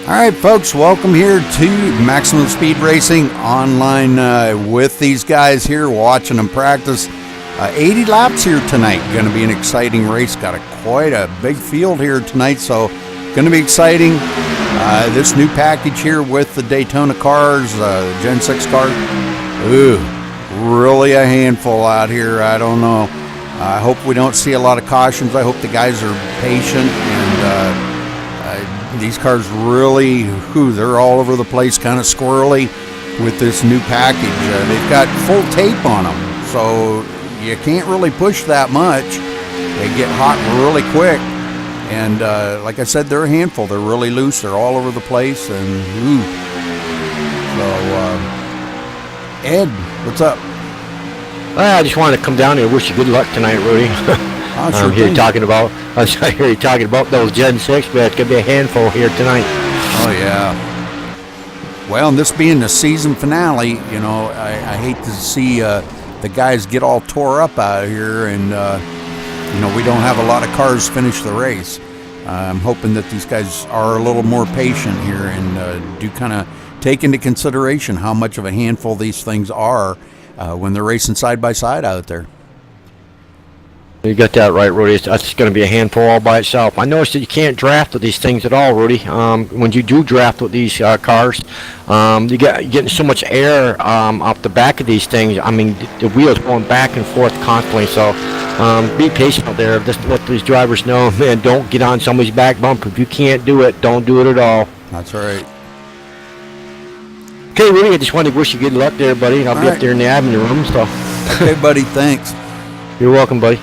All right, folks, welcome here to Maximum Speed Racing online with these guys here, watching them practice. 80 laps here tonight. Going to be an exciting race. Got quite a big field here tonight, so going to be exciting. This new package here with the Daytona cars, the Gen 6 car. Ooh, really a handful out here. I don't know. I hope we don't see a lot of cautions. I hope the guys are patient, and these cars really, they're all over the place, kind of squirrely with this new package. They've got full tape on them, so you can't really push that much. They get hot really quick, and like I said, they're a handful. They're really loose. They're all over the place, and So, Ed, what's up? I just wanted to come down here and wish you good luck tonight, Rudy. I'm here talking about. I hear you talking about those Gen 6, but it's gonna be a handful here tonight. Oh yeah. Well, and this being the season finale, you know, I hate to see the guys get all tore up out here, and you know, we don't have a lot of cars finish the race. I'm hoping that these guys are a little more patient here and do kind of take into consideration how much of a handful these things are when they're racing side by side out there. You got that right, Rudy. That's going to be a handful all by itself. I noticed that you can't draft with these things at all, Rudy. When you do draft with these cars, you're getting so much air off the back of these things. I mean, the wheels going back and forth constantly. So be patient out there. Just let these drivers know, man, don't get on somebody's back bumper. If you can't do it, don't do it at all. That's right. Okay, Rudy, I just wanted to wish you good luck there, buddy. I'll be up there in the admin room. So. Okay, buddy. Thanks. You're welcome, buddy.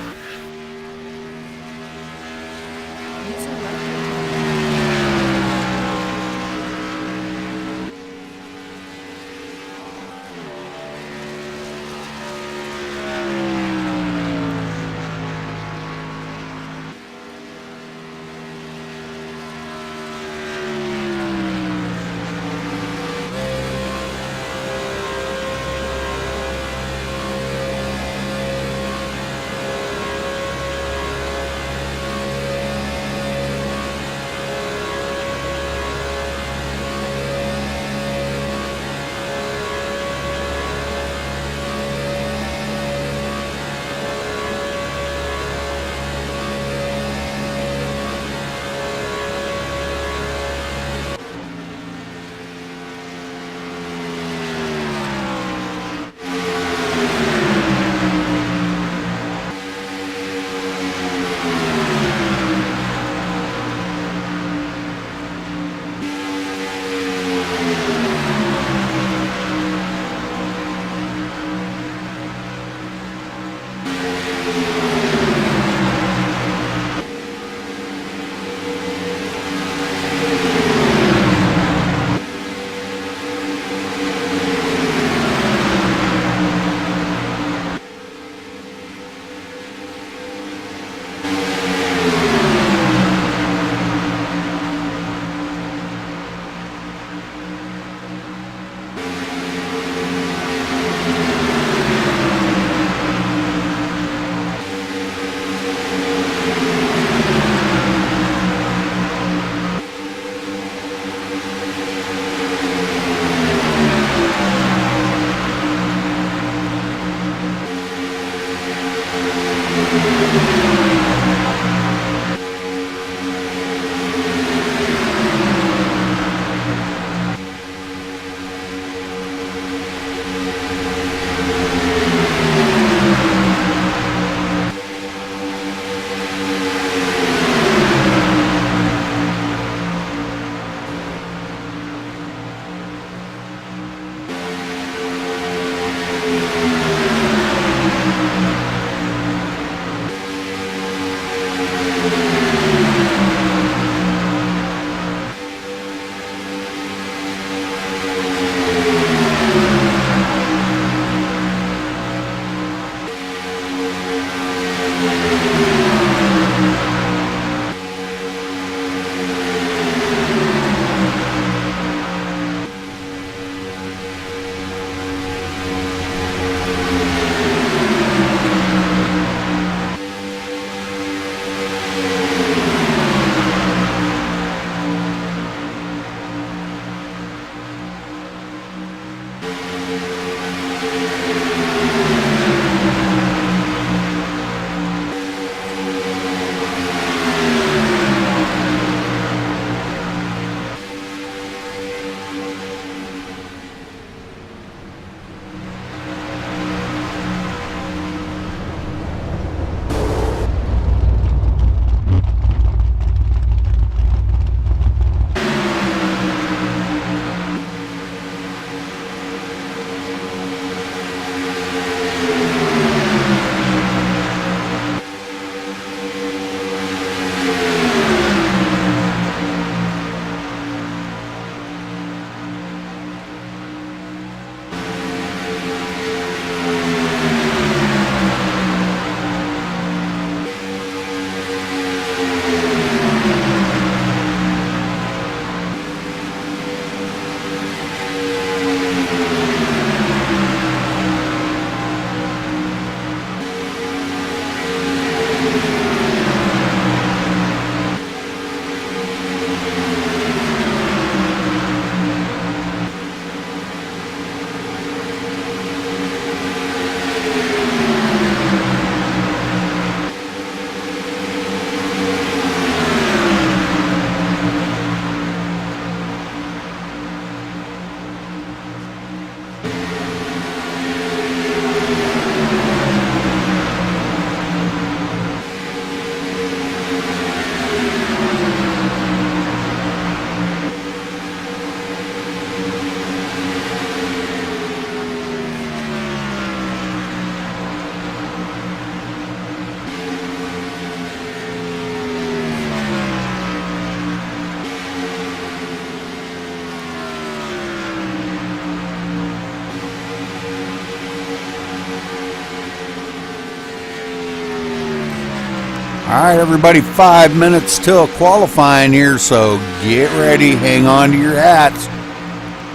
All right, everybody, 5 minutes till qualifying here, so get ready, hang on to your hats,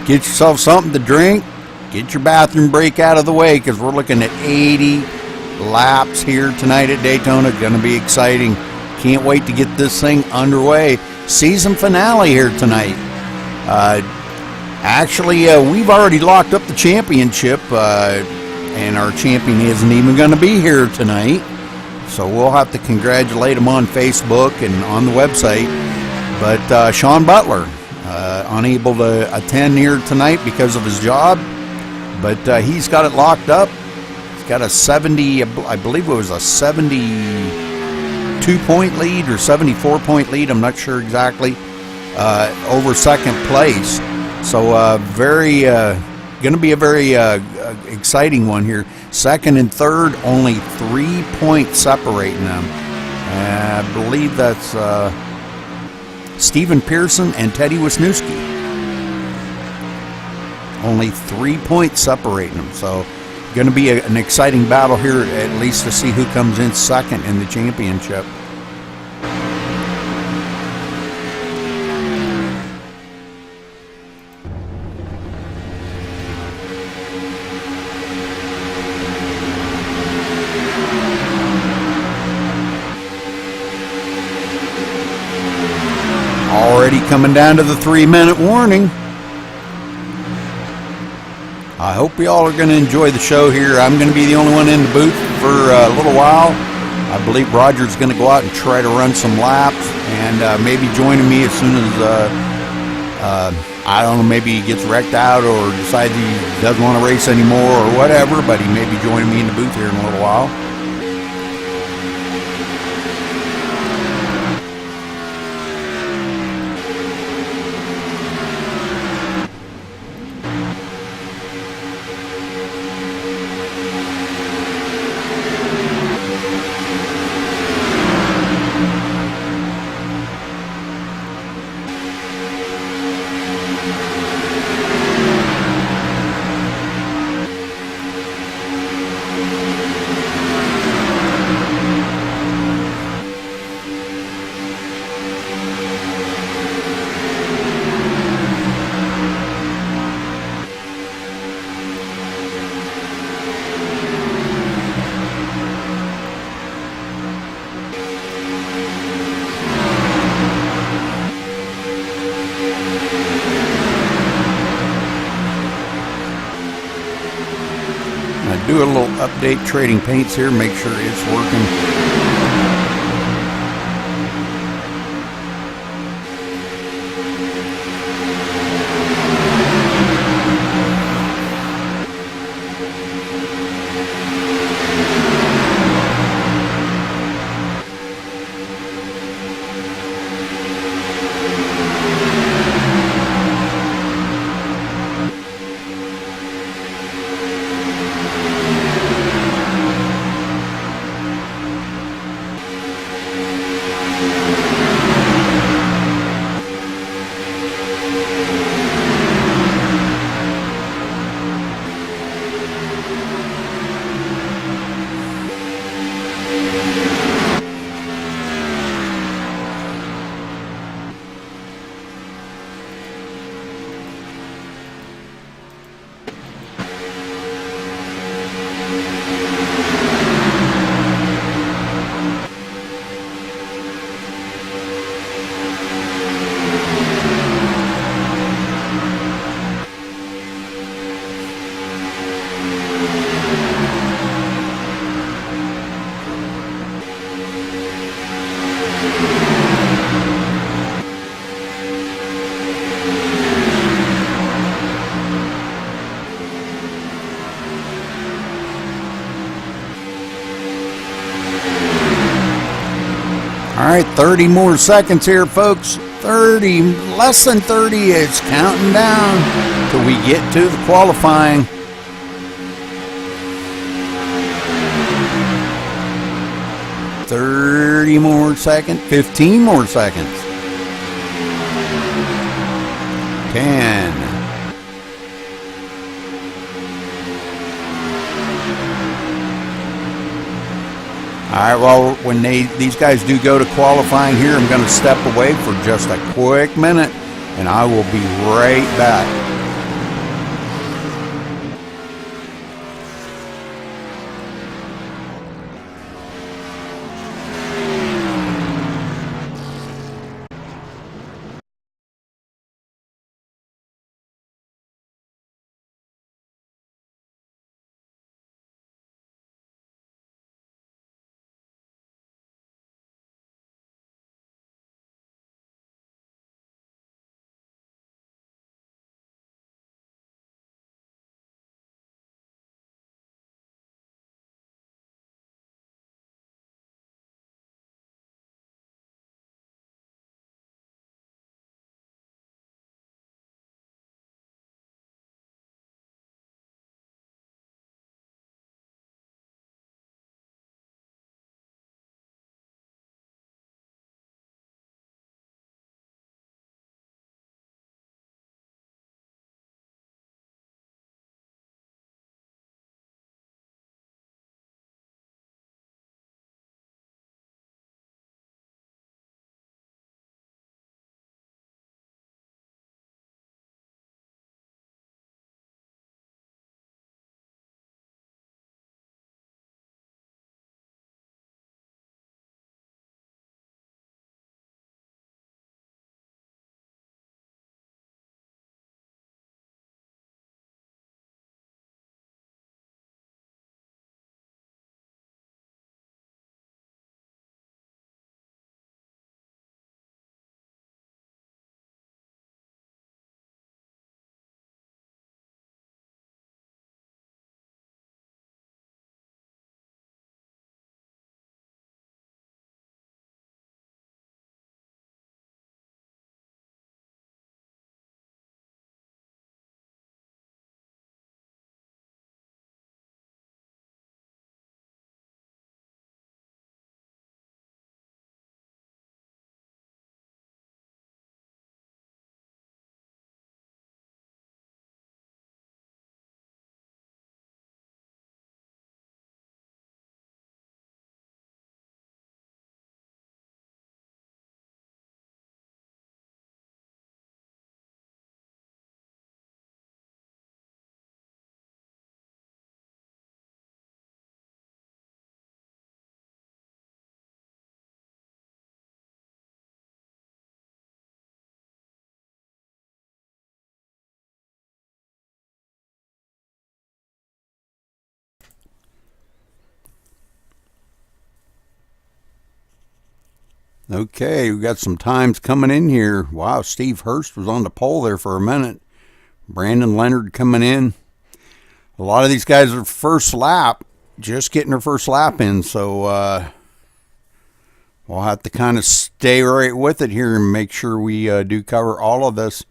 get yourself something to drink, get your bathroom break out of the way, because we're looking at 80 laps here tonight at Daytona. Going to be exciting. Can't wait to get this thing underway. Season finale here tonight. Actually, we've already locked up the championship, and our champion isn't even going to be here tonight. So we'll have to congratulate him on Facebook and on the website. But Sean Butler, unable to attend here tonight because of his job. But he's got it locked up. He's got a 70, I believe it was a 72-point lead or 74-point lead. I'm not sure exactly. Over second place. So going to be a very exciting one here. Second and third, only 3 points separating them. I believe that's Stephen Pearson and Teddy Wisniewski. Only 3 points separating them. So going to be an exciting battle here, at least to see who comes in second in the championship. Already coming down to the 3-minute warning. I hope y'all are going to enjoy the show here. I'm going to be the only one in the booth for a little while. I believe Roger's going to go out and try to run some laps, and maybe joining me as soon as, I don't know, maybe he gets wrecked out or decides he doesn't want to race anymore or whatever, but he may be joining me in the booth here in a little while. Do a little update trading paints here, make sure it's working. All right, 30 more seconds here, folks. 30, less than 30. It's counting down till we get to the qualifying. Thirty more seconds. 15 more seconds. 10. right, well, when these guys do go to qualifying here, I'm going to step away for just a quick minute, and I will be right back. Okay, we got some times coming in here. Wow, Steve Hurst was on the pole there for a minute. Brandon Leonard coming in. A lot of these guys are first lap, just getting their first lap in, so we'll have to kind of stay right with it here and make sure we do cover all of this.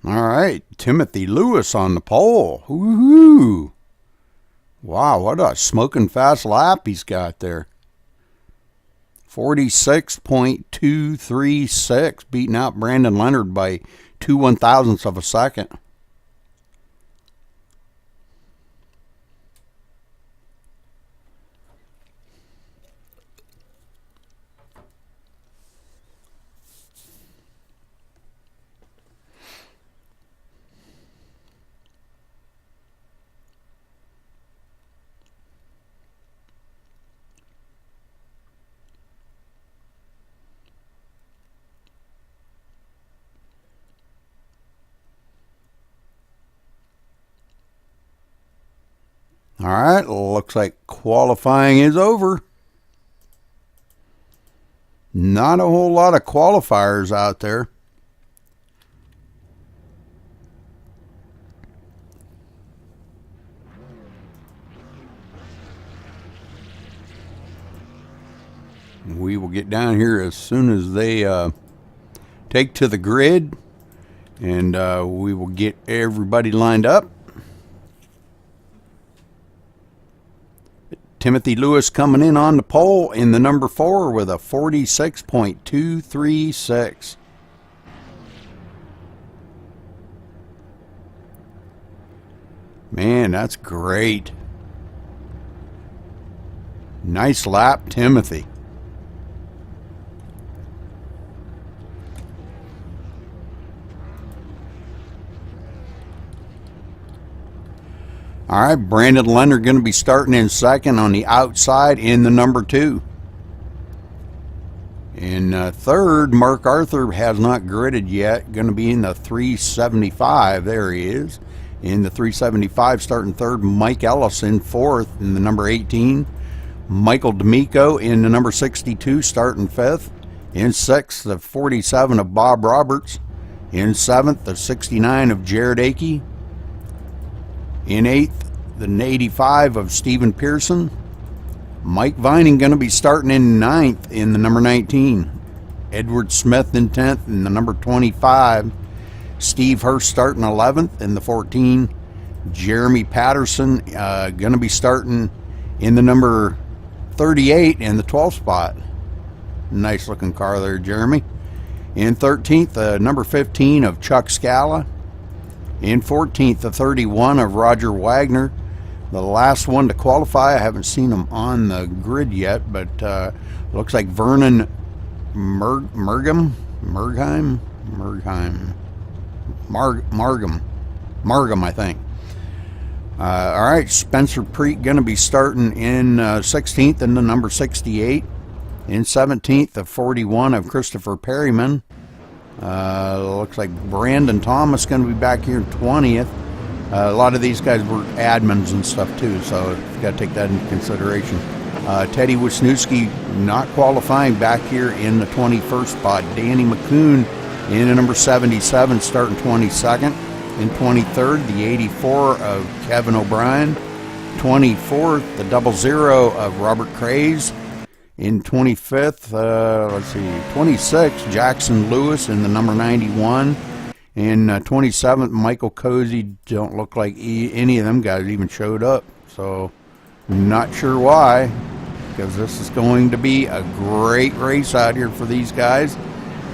All right, Timothy Lewis on the pole. Woohoo! Wow, what a smoking fast lap he's got there. 46.236, beating out Brandon Leonard by 2/1000ths of a second. All right, looks like qualifying is over. Not a whole lot of qualifiers out there. We will get down here as soon as they take to the grid, and we will get everybody lined up. Timothy Lewis coming in on the pole in the number 4 with a 46.236. Man, that's great. Nice lap, Timothy. All right, Brandon Leonard going to be starting in second on the outside in the number 2. In third, Mark Arthur has not gridded yet. Going to be in the 375. There he is. In the 375, starting third, Mike Ellis in fourth in the number 18. Michael D'Amico in the number 62, starting fifth. In sixth, the 47 of Bob Roberts. In seventh, the 69 of Jared Akey. In eighth, the 85 of Stephen Pearson. Mike Vining going to be starting in ninth in the number 19. Edward Smith in 10th in the number 25. Steve Hurst starting 11th in the 14. Jeremy Patterson going to be starting in the number 38 in the 12th spot. Nice looking car there, Jeremy. In 13th, number 15 of Chuck Scala. In 14th, the 31 of Roger Wagner. The last one to qualify, I haven't seen him on the grid yet, but looks like Vernon Margam, I think. All right, Spencer Preet going to be starting in 16th in the number 68. In 17th, the 41 of Christopher Perryman. Looks like Brandon Thomas going to be back here in 20th. A lot of these guys were admins and stuff too, so you got to take that into consideration. Teddy Wisniewski not qualifying back here in the 21st spot. Danny McCoon in the number 77, starting 22nd. In 23rd, the 84 of Kevin O'Brien. 24th, the 00 of Robert Craze. In 25th, 26th, Jackson Lewis in the number 91. In 27th, Michael Cozy. Don't look like any of them guys even showed up. So, not sure why, because this is going to be a great race out here for these guys.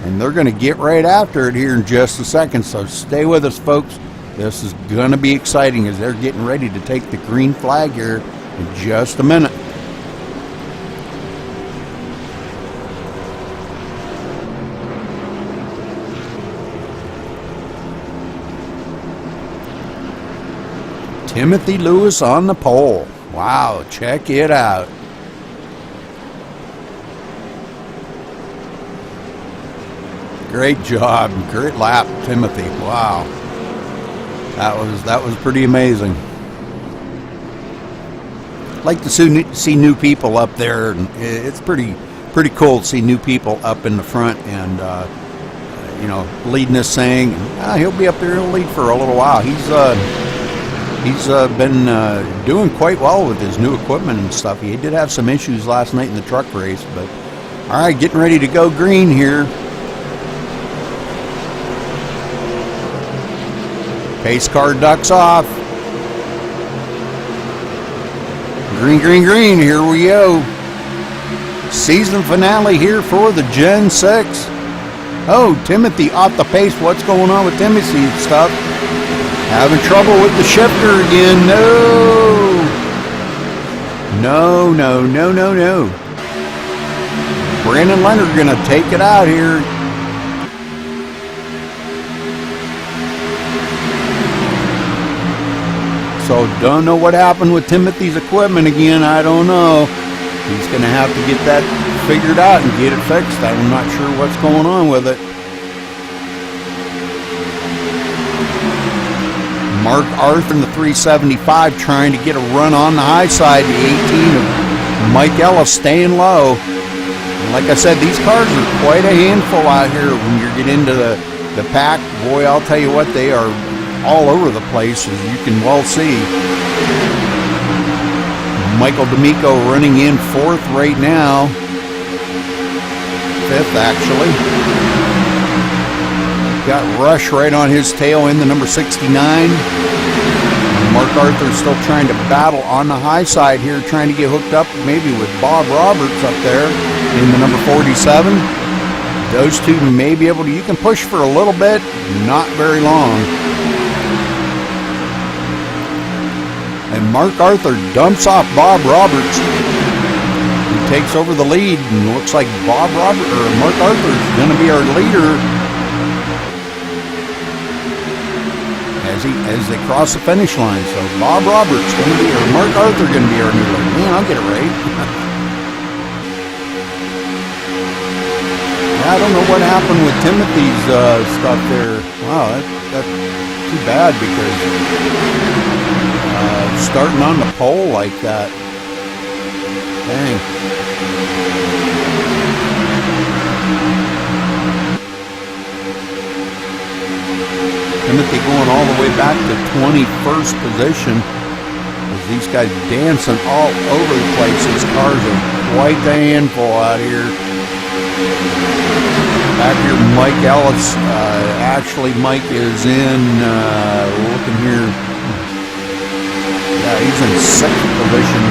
And they're going to get right after it here in just a second. So, stay with us, folks. This is going to be exciting as they're getting ready to take the green flag here in just a minute. Timothy Lewis on the pole. Wow, check it out. Great job. Great lap, Timothy. Wow. That was pretty amazing. Like to see new people up there, and it's pretty cool to see new people up in the front and leading this thing. He'll be up there and lead for a little while. He's been doing quite well with his new equipment and stuff. He did have some issues last night in the truck race, but all right, getting ready to go green here. Pace car ducks off. Green, green, green. Here we go. Season finale here for the Gen 6. Oh, Timothy off the pace. What's going on with Timothy's stuff? Having trouble with the shifter again. No. Brandon Leonard going to take it out here. So don't know what happened with Timothy's equipment again. I don't know. He's going to have to get that figured out and get it fixed. I'm not sure what's going on with it. Mark Arthur in the 375 trying to get a run on the high side. The 18 of Mike Ellis staying low. And like I said, these cars are quite a handful out here when you get into the pack. Boy, I'll tell you what, they are all over the place, as you can well see. Michael D'Amico running in 4th right now. 5th, actually. Got Rush right on his tail in the number 69. Mark Arthur still trying to battle on the high side here, trying to get hooked up maybe with Bob Roberts up there in the number 47. Those two may be able to, you can push for a little bit, not very long. And Mark Arthur dumps off Bob Roberts. He takes over the lead, and looks like Mark Arthur is going to be our leader as they cross the finish line. So Bob Roberts going to be, or Mark Arthur going to be our new leader. Man, I'll get it right. I don't know what happened with Timothy's stuff there. Wow, that's too bad, because starting on the pole like that. Dang. Timothy going all the way back to 21st position. As these guys dancing all over the place. These cars are quite the handful out here. Back here, Mike Ellis. Actually, Mike is in, looking here. Yeah, he's in 6th position.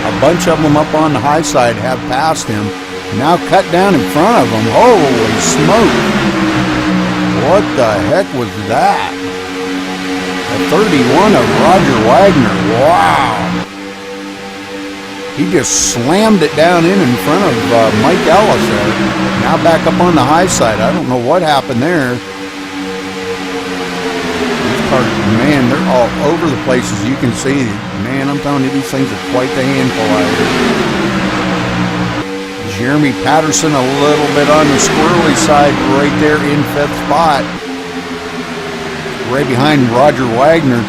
A bunch of them up on the high side have passed him. Now cut down in front of him. Holy smoke. What the heck was that? A 31 of Roger Wagner. Wow. He just slammed it down in front of Mike Ellis there. Now back up on the high side. I don't know what happened there. These cars, man, they're all over the place, as you can see. Man, I'm telling you, these things are quite the handful out here. Jeremy Patterson a little bit on the squirrely side right there in 5th spot. Right behind Roger Wagner.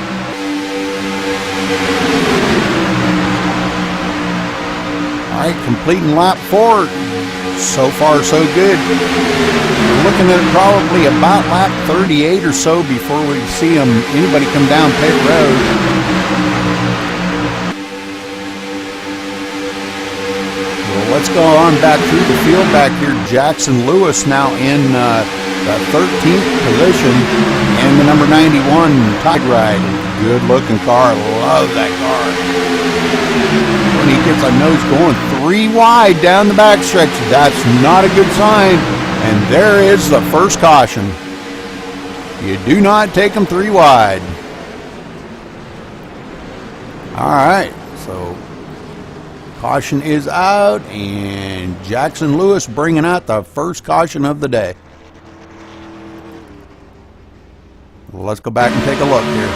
All right, completing lap 4. So far, so good. We're looking at probably about lap 38 or so before we see anybody come down pit road. Let's go on back through the field back here. Jackson Lewis now in the 13th position, and the number 91 Tide Ride. Good looking car. Love that car. When he gets a nose going 3 wide down the backstretch, that's not a good sign. And there is the first caution. You do not take them 3 wide. All right, so caution is out, and Jackson Lewis bringing out the first caution of the day. Let's go back and take a look here.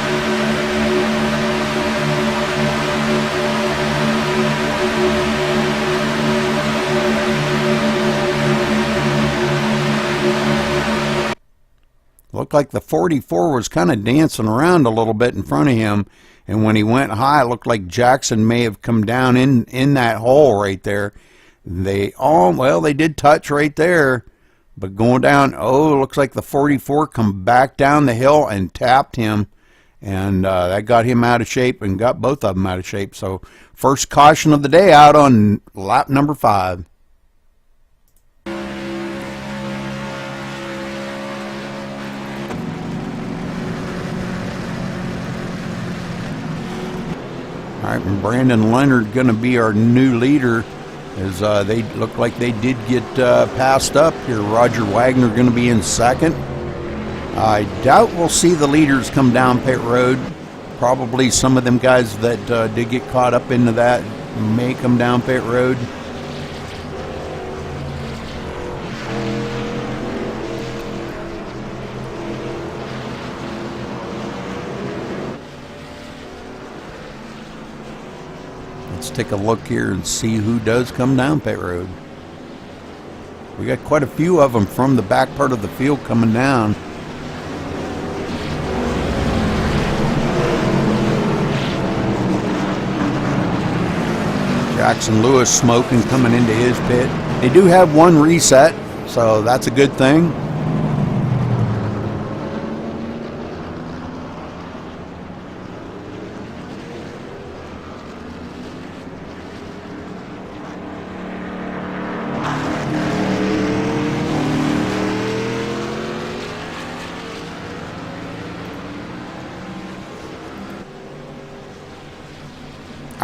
Looked like the 44 was kind of dancing around a little bit in front of him. And when he went high, it looked like Jackson may have come down in that hole right there. They did touch right there. But going down, it looks like the 44 come back down the hill and tapped him. And that got him out of shape and got both of them out of shape. So first caution of the day out on lap number 5. All right, and Brandon Leonard going to be our new leader, as they look like they did get passed up here. Roger Wagner going to be in 2nd. I doubt we'll see the leaders come down pit road. Probably some of them guys that did get caught up into that may come down pit road. Let's take a look here and see who does come down pit road. We got quite a few of them from the back part of the field coming down. Jackson Lewis smoking coming into his pit. They do have one reset, so that's a good thing.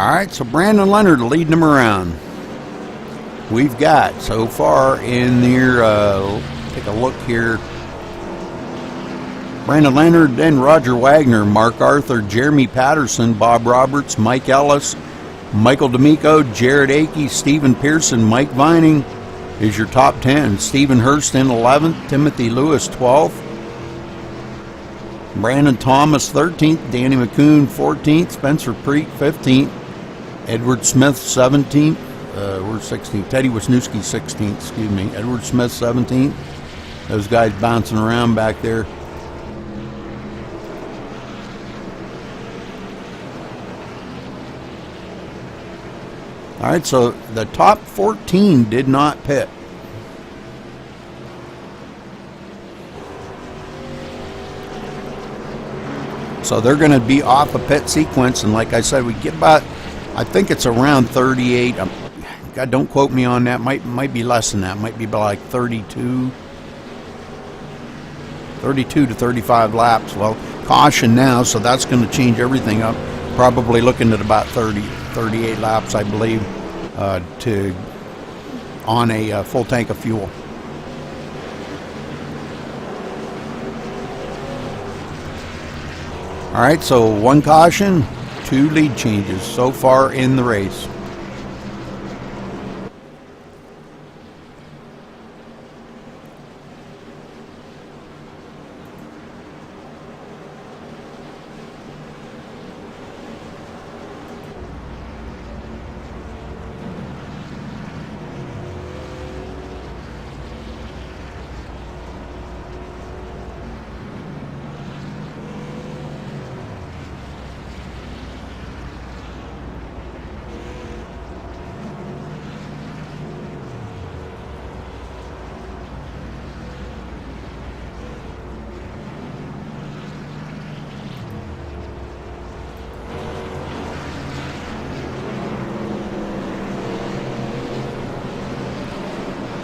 All right, so Brandon Leonard leading them around. We've got so far in there, take a look here. Brandon Leonard, then Roger Wagner, Mark Arthur, Jeremy Patterson, Bob Roberts, Mike Ellis, Michael D'Amico, Jared Akey, Stephen Pearson, Mike Vining is your top 10. Stephen Hurston, 11th. Timothy Lewis, 12th. Brandon Thomas, 13th. Danny McCoon, 14th. Spencer Preek, 15th. Edward Smith, 17th. We're 16th. Teddy Wisniewski, 16th. Excuse me. Edward Smith, 17th. Those guys bouncing around back there. All right, so the top 14 did not pit. So they're going to be off a pit sequence, and like I said, we get about, I think it's around 38. God, don't quote me on that. Might be less than that. Might be like 32 to 35 laps. Well, caution now, so that's going to change everything up. Probably looking at about 38 laps, I believe, to on a full tank of fuel. All right, so one caution, 2 lead changes so far in the race.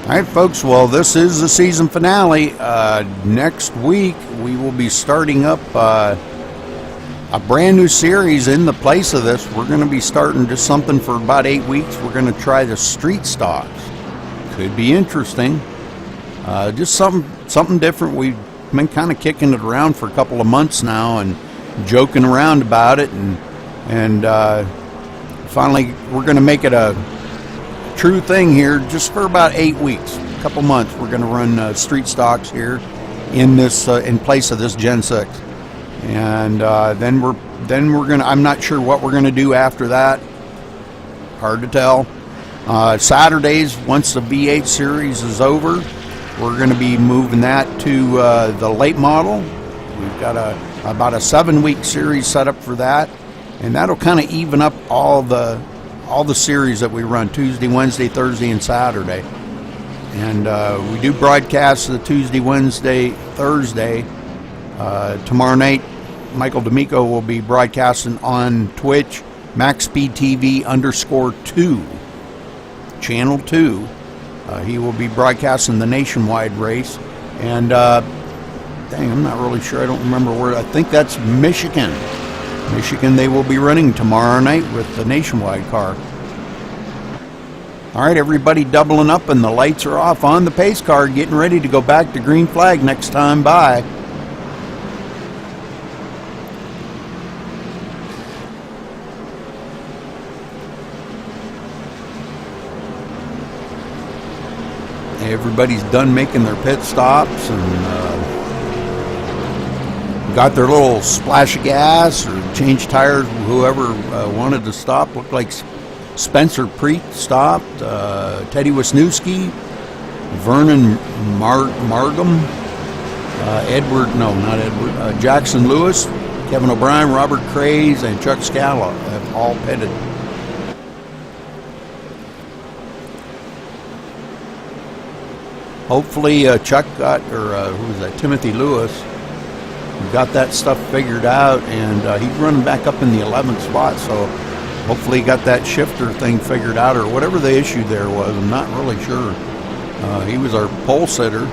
All right, folks, well, this is the season finale. Next week, we will be starting up a brand new series in the place of this. We're going to be starting just something for about 8 weeks. We're going to try the street stocks. Could be interesting. Just something different. We've been kind of kicking it around for a couple of months now and joking around about it. And finally, we're going to make it a true thing here just for about 8 weeks, a couple months. We're going to run street stocks here in this in place of this Gen 6, and then we're going to, I'm not sure what we're going to do after that. Hard to tell. Saturdays, once the V8 series is over, we're going to be moving that to the late model. We've got about a 7-week series set up for that, and that'll kind of even up all the series that we run Tuesday, Wednesday, Thursday, and Saturday. And we do broadcast the Tuesday, Wednesday, Thursday. Tomorrow night, Michael D'Amico will be broadcasting on Twitch, MaxSpeedTV _2, Channel 2. He will be broadcasting the nationwide race. And, dang, I'm not really sure. I don't remember where. I think that's Michigan. They will be running tomorrow night with the nationwide car. All right, everybody doubling up, and the lights are off on the pace car, getting ready to go back to green flag next time by. Everybody's done making their pit stops and got their little splash of gas or changed tires. Whoever wanted to stop. Looked like Spencer Preek stopped. Teddy Wisniewski, Vernon Margam, Jackson Lewis, Kevin O'Brien, Robert Craze, and Chuck Scala have all pitted. hopefully Chuck got, or who was that, Timothy Lewis, got that stuff figured out, and he's running back up in the 11th spot, so hopefully he got that shifter thing figured out, or whatever the issue there was. I'm not really sure. He was our pole sitter,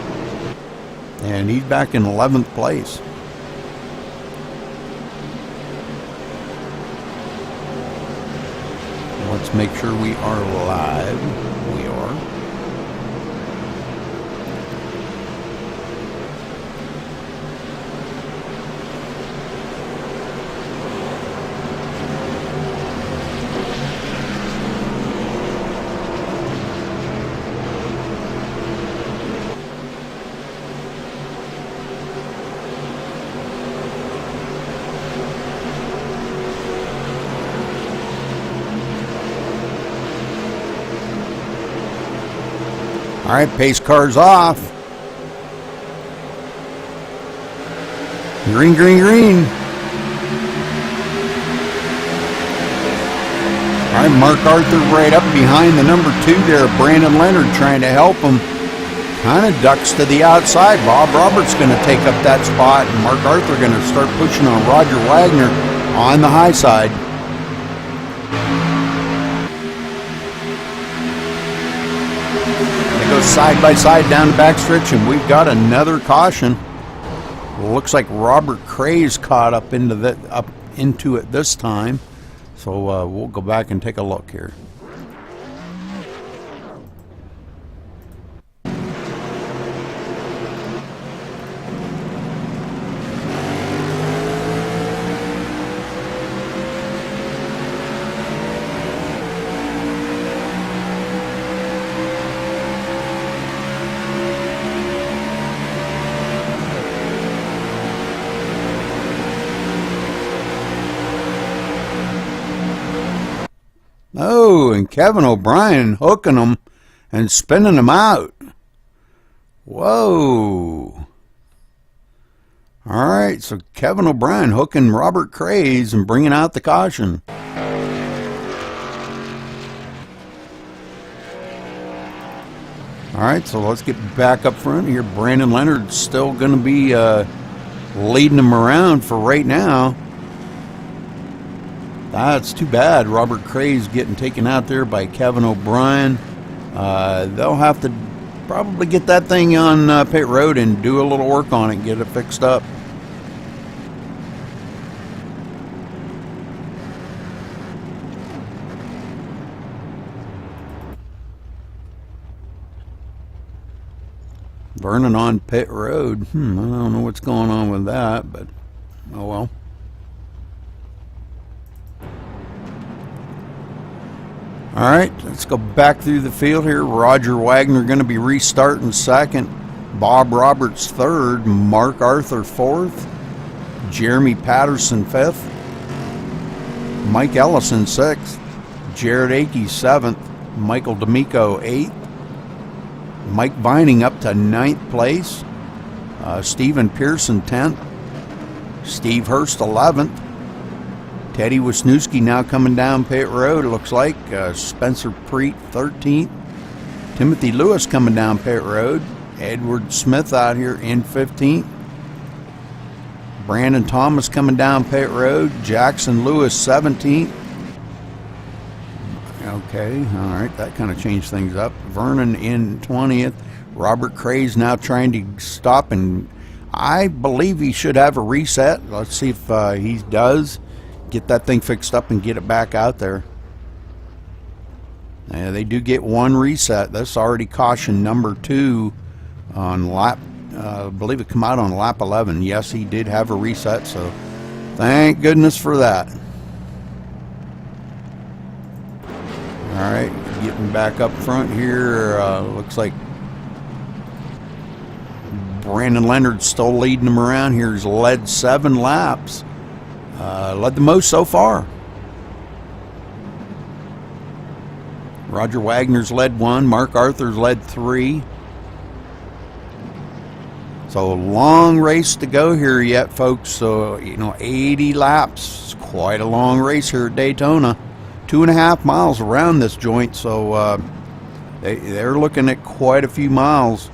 and he's back in 11th place. Let's make sure we are live. We are. All right, pace car's off. Green, green, green. All right, Mark Arthur right up behind the number 2 there. Brandon Leonard trying to help him. Kind of ducks to the outside. Bob Roberts going to take up that spot, and Mark Arthur going to start pushing on Roger Wagner on the high side. Side by side down the backstretch, and we've got another caution. Looks like Robert Cray's caught up into it this time, so we'll go back and take a look here. Oh, and Kevin O'Brien hooking them and spinning them out. Whoa. All right, so Kevin O'Brien hooking Robert Craze and bringing out the caution. All right, so let's get back up front here. Brandon Leonard's still going to be leading them around for right now. That's too bad. Robert Cray's getting taken out there by Kevin O'Brien. They'll have to probably get that thing on pit road and do a little work on it, get it fixed up. Vernon on pit road. I don't know what's going on with that, but oh well. All right, let's go back through the field here. Roger Wagner going to be restarting second. Bob Roberts third. Mark Arthur fourth. Jeremy Patterson fifth. Mike Ellison sixth. Jared Akey seventh. Michael D'Amico eighth. Mike Vining up to ninth place. Stephen Pearson 10th. Steve Hurst 11th. Teddy Wisniewski now coming down pit road, it looks like. Spencer Preet 13th. Timothy Lewis coming down pit road. Edward Smith out here in 15th. Brandon Thomas coming down pit road. Jackson Lewis 17th. Okay, all right, that kind of changed things up. Vernon in 20th. Robert Cray's now trying to stop, and I believe he should have a reset. Let's see if he does. Get that thing fixed up and get it back out there. Yeah, they do get one reset. That's already caution number 2 on lap, I believe it come out on lap 11. Yes, he did have a reset, so thank goodness for that. All right, getting back up front here. Looks like Brandon Leonard's still leading them around here. He's led 7 laps. Led the most so far. Roger Wagner's led 1. Mark Arthur's led 3. So long race to go here yet, folks. So, 80 laps. It's quite a long race here at Daytona. 2.5 miles around this joint. So they're looking at quite a few miles.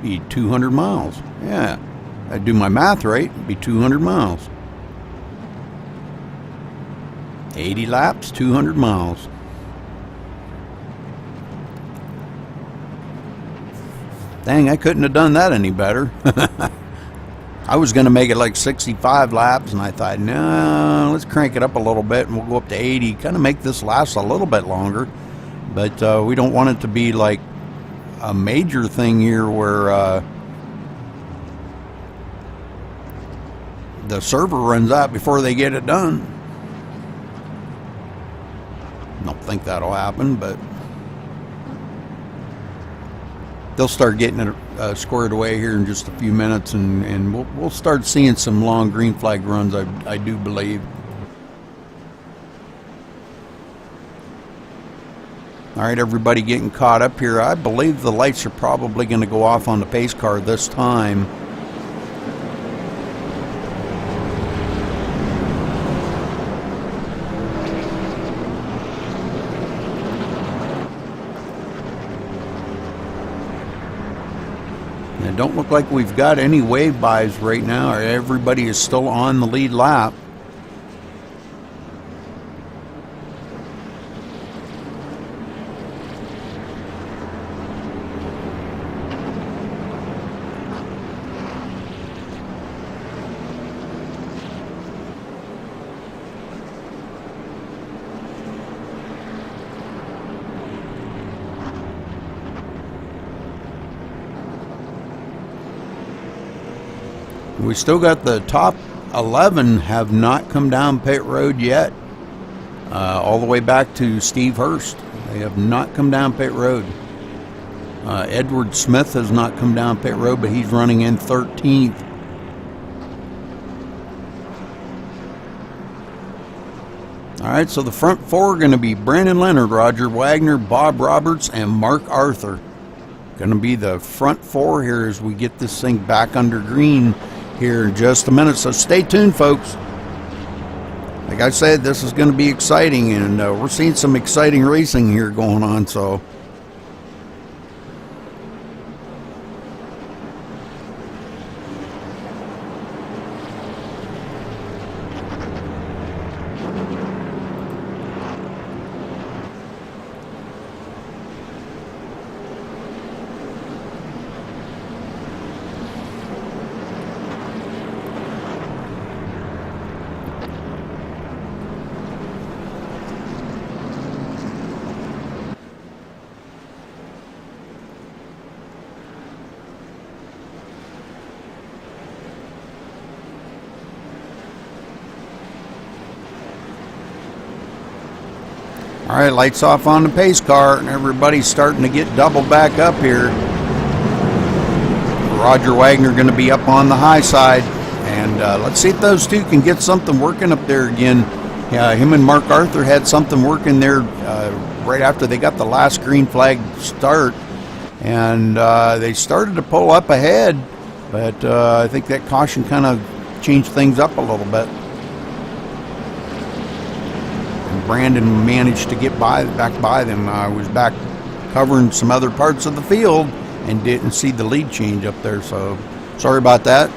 Be 200 miles. Yeah, I do my math right. It'd be 200 miles. 80 laps, 200 miles. Dang, I couldn't have done that any better. I was going to make it like 65 laps, and I thought, no, let's crank it up a little bit, and we'll go up to 80. Kind of make this last a little bit longer. But we don't want it to be like a major thing here where the server runs out before they get it done. Don't think that'll happen, but they'll start getting it squared away here in just a few minutes, and we'll start seeing some long green flag runs, I do believe. All right, everybody getting caught up here. I believe the lights are probably going to go off on the pace car this time. It don't look like we've got any wave bys right now. Everybody is still on the lead lap. We still got the top 11 have not come down pit road yet. All the way back to Steve Hurst. They have not come down pit road. Edward Smith has not come down pit road, but he's running in 13th. All right, so the front four are going to be Brandon Leonard, Roger Wagner, Bob Roberts, and Mark Arthur. Going to be the front four here as we get this thing back under green here in just a minute, so stay tuned, folks. Like I said, this is going to be exciting, and we're seeing some exciting racing here going on, so all right, lights off on the pace car, and everybody's starting to get doubled back up here. Roger Wagner going to be up on the high side, and let's see if those two can get something working up there again. Him and Mark Arthur had something working there right after they got the last green flag start, and they started to pull up ahead, but I think that caution kind of changed things up a little bit. Brandon managed to get back by them. I was back covering some other parts of the field and didn't see the lead change up there, so sorry about that.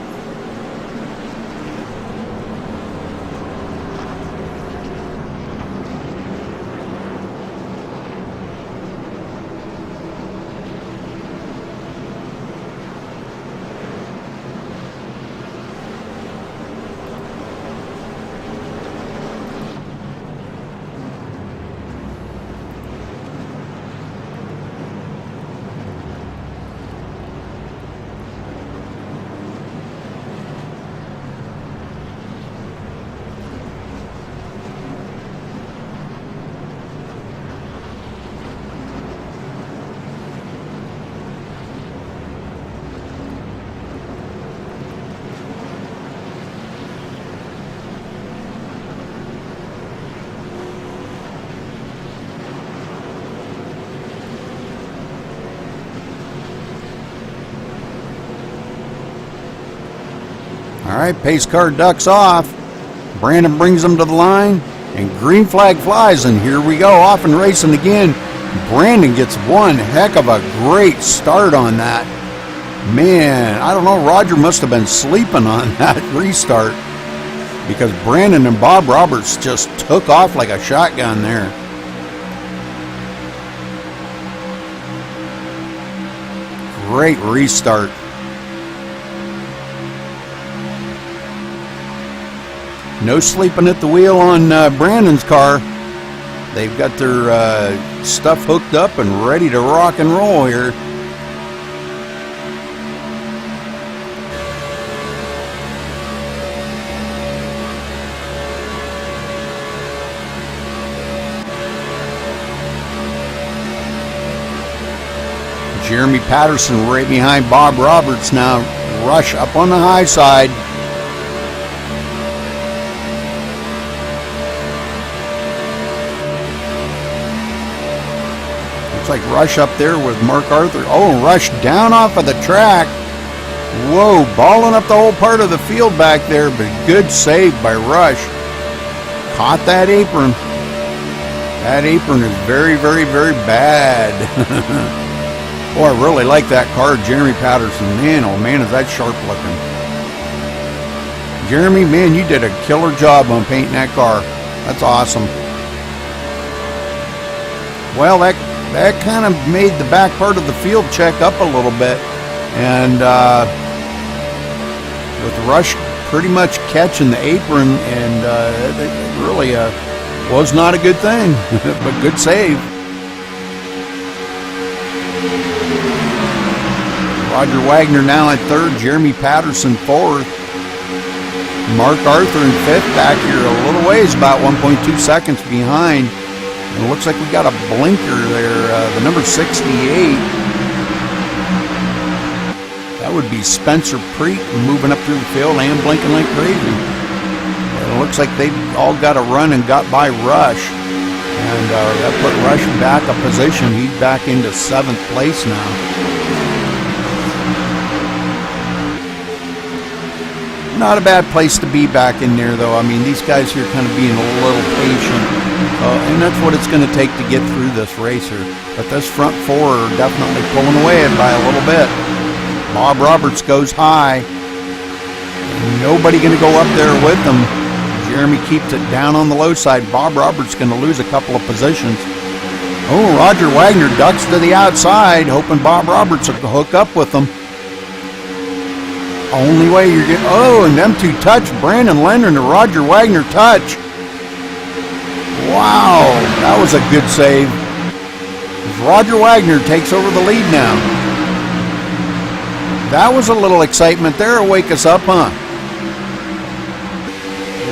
All right, pace car ducks off. Brandon brings them to the line, and green flag flies, and here we go, off and racing again. Brandon gets one heck of a great start on that. Man, I don't know. Roger must have been sleeping on that restart, because Brandon and Bob Roberts just took off like a shotgun there. Great restart. No sleeping at the wheel on Brandon's car. They've got their stuff hooked up and ready to rock and roll here. Jeremy Patterson right behind Bob Roberts now. Rush up on the high side. Looks like Rush up there with Mark Arthur. Oh, Rush down off of the track. Whoa, balling up the whole part of the field back there, but good save by Rush. Caught that apron. That apron is very, very, very bad. Boy, I really like that car, Jeremy Patterson. Man, oh man, is that sharp looking. Jeremy, man, you did a killer job on painting that car. That's awesome. Well, that kind of made the back part of the field check up a little bit. And with Rush pretty much catching the apron, and it really was not a good thing, but good save. Roger Wagner now at third, Jeremy Patterson fourth, Mark Arthur in fifth back here a little ways, about 1.2 seconds behind. And it looks like we got a blinker there, the number 68. That would be Spencer Preet moving up through the field and blinking like crazy. It looks like they all got a run and got by Rush. And that put Rush back a position. He's back into 7th place now. Not a bad place to be back in there, though. I mean, these guys here kind of being a little patient. And that's what it's going to take to get through this race here. But this front four are definitely pulling away by a little bit. Bob Roberts goes high. Nobody going to go up there with them. Jeremy keeps it down on the low side. Bob Roberts going to lose a couple of positions. Oh, Roger Wagner ducks to the outside, hoping Bob Roberts will hook up with them. Only way you're getting... Oh, and them two touch. Brandon Leonard and Roger Wagner touch. Wow, that was a good save. Roger Wagner takes over the lead now. That was a little excitement there. Wake us up, huh?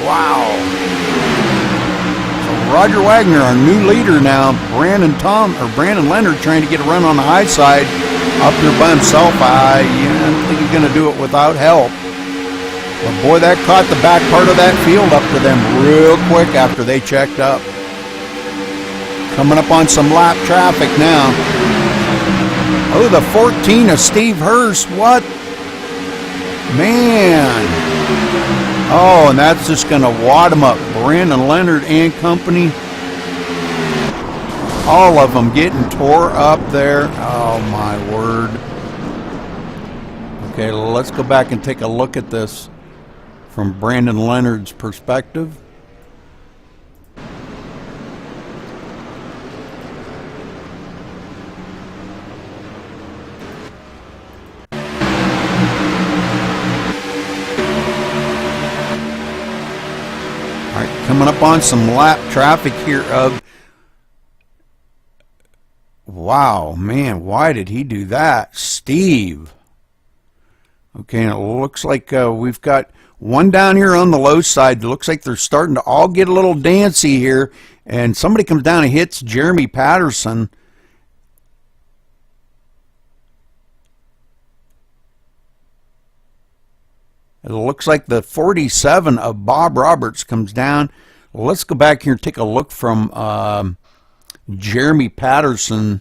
Wow. So Roger Wagner, our new leader now. Brandon Leonard trying to get a run on the high side. Up there by himself. I don't think he's going to do it without help. But boy, that caught the back part of that field up to them real quick after they checked up. Coming up on some lap traffic now. Oh, the 14 of Steve Hurst. What? Man. Oh, and that's just going to wad them up. Brandon Leonard and company. All of them getting tore up there. Oh, my word. Okay, let's go back and take a look at this from Brandon Leonard's perspective. All right, coming up on some lap traffic here of... Wow, man, why did he do that? Steve. Okay, and it looks like we've got one down here on the low side. It looks like they're starting to all get a little dancy here. And somebody comes down and hits Jeremy Patterson. It looks like the 47 of Bob Roberts comes down. Let's go back here and take a look from... Jeremy Patterson.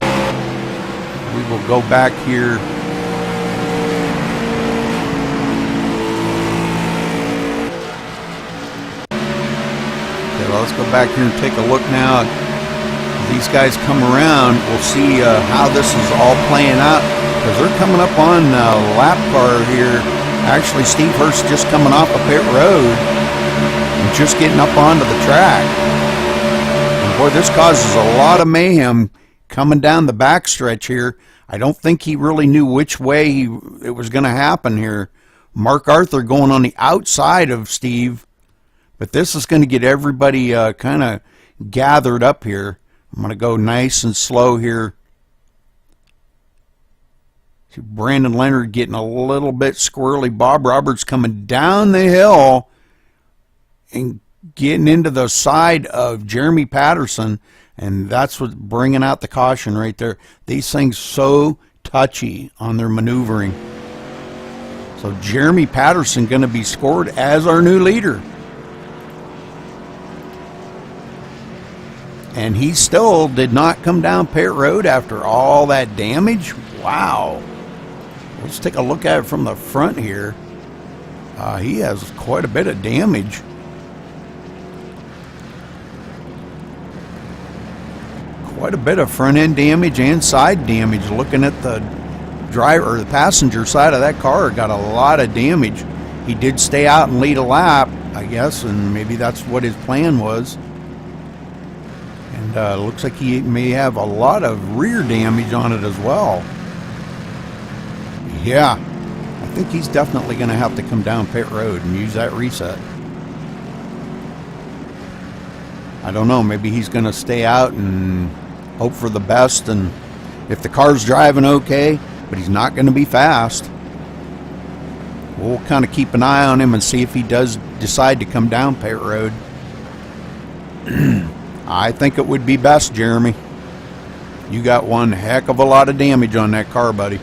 We will go back here. Okay, well, let's go back here and take a look now. These guys come around. We'll see how this is all playing out. because they're coming up on lap car here. Actually, Steve Hurst just coming off a pit road and just getting up onto the track. And boy, this causes a lot of mayhem coming down the backstretch here. I don't think he really knew which way it was going to happen here. Mark Arthur going on the outside of Steve, but this is going to get everybody kind of gathered up here. I'm going to go nice and slow here. See Brandon Leonard getting a little bit squirrely. Bob Roberts coming down the hill and getting into the side of Jeremy Patterson, and that's what's bringing out the caution right there. These things so touchy on their maneuvering. So Jeremy Patterson going to be scored as our new leader. And he still did not come down pit road after all that damage. Wow. Let's take a look at it from the front here. He has quite a bit of damage. Quite a bit of front end damage and side damage. Looking at the driver or the passenger side of that car, got a lot of damage. He did stay out and lead a lap, I guess, and maybe that's what his plan was. And looks like he may have a lot of rear damage on it as well. Yeah, I think he's definitely going to have to come down pit road and use that reset. I don't know, maybe he's going to stay out and hope for the best, and if the car's driving okay, but he's not going to be fast. We'll kind of keep an eye on him and see if he does decide to come down pit road. I think it would be best, Jeremy. You got one heck of a lot of damage on that car, buddy.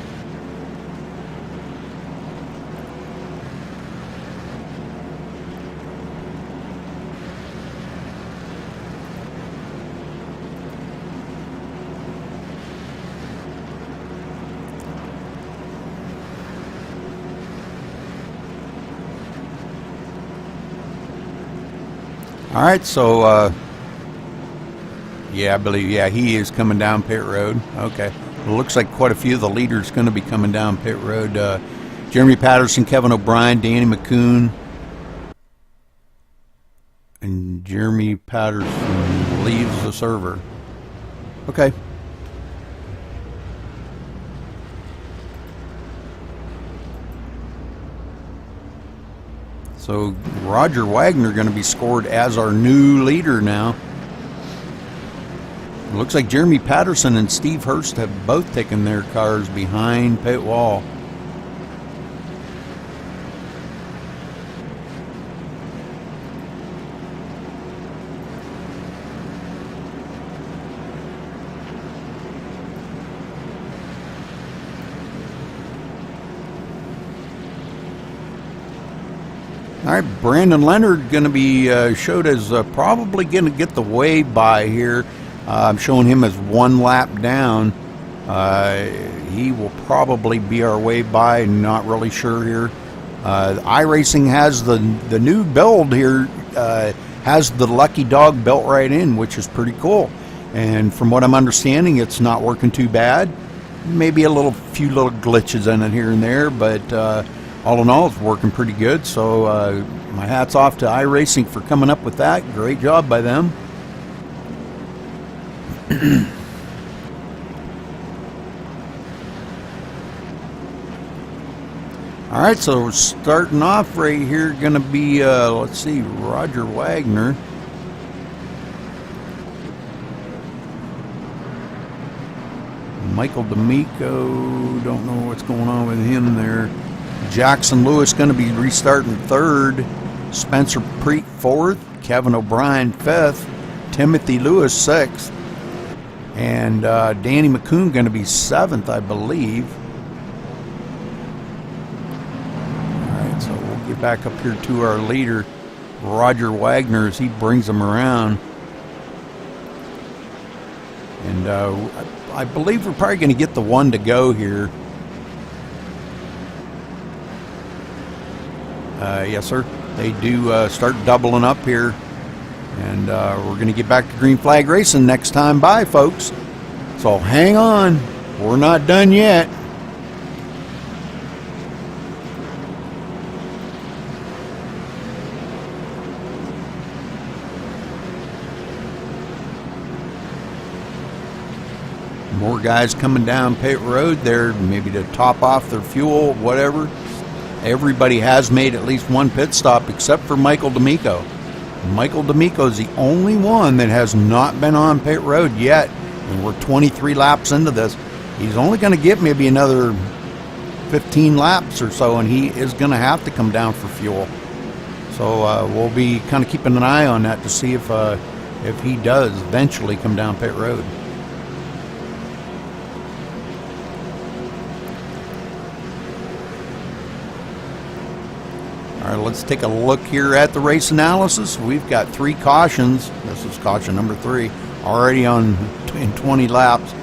All right, so yeah, I believe, yeah, he is coming down pit road. Okay, it looks like quite a few of the leaders going to be coming down pit road. Jeremy Patterson, Kevin O'Brien, Danny McCoon, and Jeremy Patterson leaves the server. Okay. So Roger Wagner going to be scored as our new leader now. It looks like Jeremy Patterson and Steve Hurst have both taken their cars behind pit wall. All right, Brandon Leonard going to be showed as probably going to get the wave by here. I'm showing him as one lap down. He will probably be our wave by. Not really sure here. iRacing has the new build here. Has the lucky dog built right in, which is pretty cool. And from what I'm understanding, it's not working too bad. Maybe few little glitches in it here and there, but all in all, it's working pretty good. So my hat's off to iRacing for coming up with that. Great job by them. All right, so we're starting off right here. Going to be, let's see, Roger Wagner. Michael D'Amico, don't know what's going on with him there. Jackson Lewis going to be restarting third. Spencer Preet fourth. Kevin O'Brien fifth. Timothy Lewis sixth. And Danny McCoon going to be seventh, I believe. All right, so we'll get back up here to our leader, Roger Wagner, as he brings them around. And I believe we're probably going to get the one to go here. Yes, sir. They do start doubling up here. And we're going to get back to green flag racing next time by, folks. So hang on. We're not done yet. More guys coming down pit road there, maybe to top off their fuel, whatever. Everybody has made at least one pit stop except for Michael D'Amico. Michael D'Amico is the only one that has not been on pit road yet, and we're 23 laps into this. He's only going to get maybe another 15 laps or so, and he is going to have to come down for fuel. So we'll be kind of keeping an eye on that to see if he does eventually come down pit road. All right, let's take a look here at the race analysis. We've got 3 cautions. This is caution number 3, already on in 20 laps.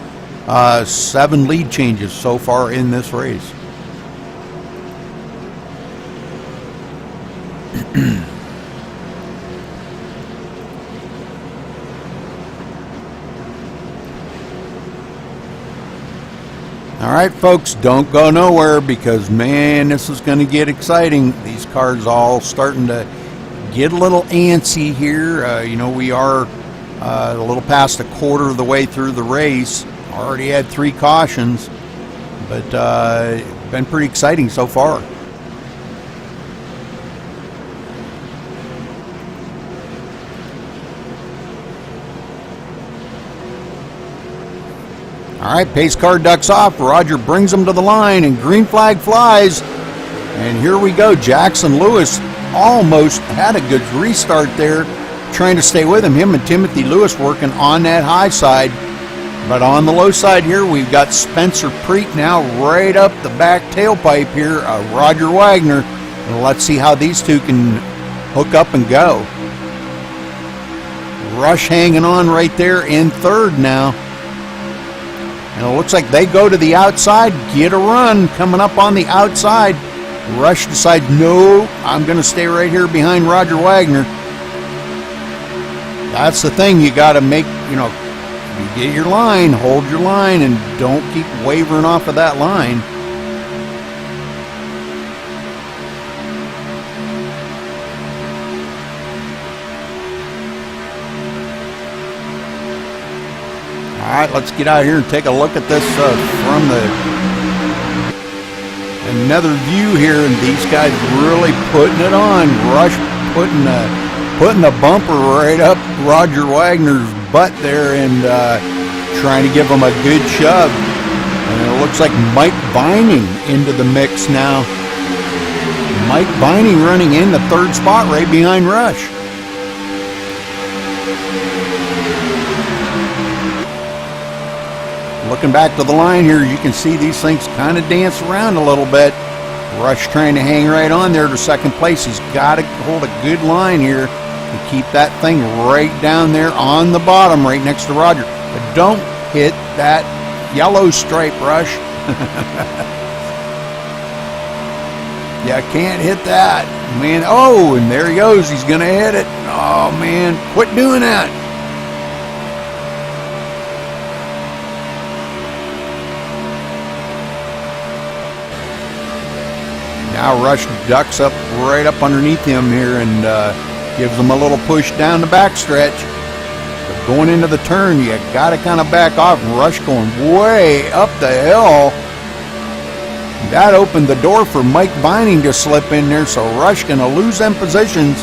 7 lead changes so far in this race. All right, folks, don't go nowhere because, man, this is going to get exciting. These cars all starting to get a little antsy here. You know, we are a little past a quarter of the way through the race. Already had 3 cautions, but been pretty exciting so far. All right, pace car ducks off. Roger brings them to the line, and green flag flies. And here we go. Jackson Lewis almost had a good restart there, trying to stay with him. Him and Timothy Lewis working on that high side. But on the low side here, we've got Spencer Preet now right up the back tailpipe here, Roger Wagner. And let's see how these two can hook up and go. Rush hanging on right there in third now. And it looks like they go to the outside, get a run coming up on the outside. Rush decides, no, I'm going to stay right here behind Roger Wagner. That's the thing, you got to make, you know, you get your line, hold your line, and don't keep wavering off of that line. All right, let's get out here and take a look at this from another view here, and these guys really putting it on. Rush putting the bumper right up Roger Wagner's butt there and trying to give him a good shove. And it looks like Mike Vining into the mix now. Mike Vining running in the third spot right behind Rush. Looking back to the line here, you can see these things kind of dance around a little bit. Rush trying to hang right on there to second place. He's got to hold a good line here to keep that thing right down there on the bottom, right next to Roger. But don't hit that yellow stripe, Rush. Yeah, can't hit that. Man, oh, and there he goes. He's going to hit it. Oh, man, quit doing that. Now Rush ducks up right up underneath him here and gives him a little push down the backstretch. But going into the turn, you got to kind of back off. Rush going way up the hill. That opened the door for Mike Vining to slip in there, so Rush going to lose them positions,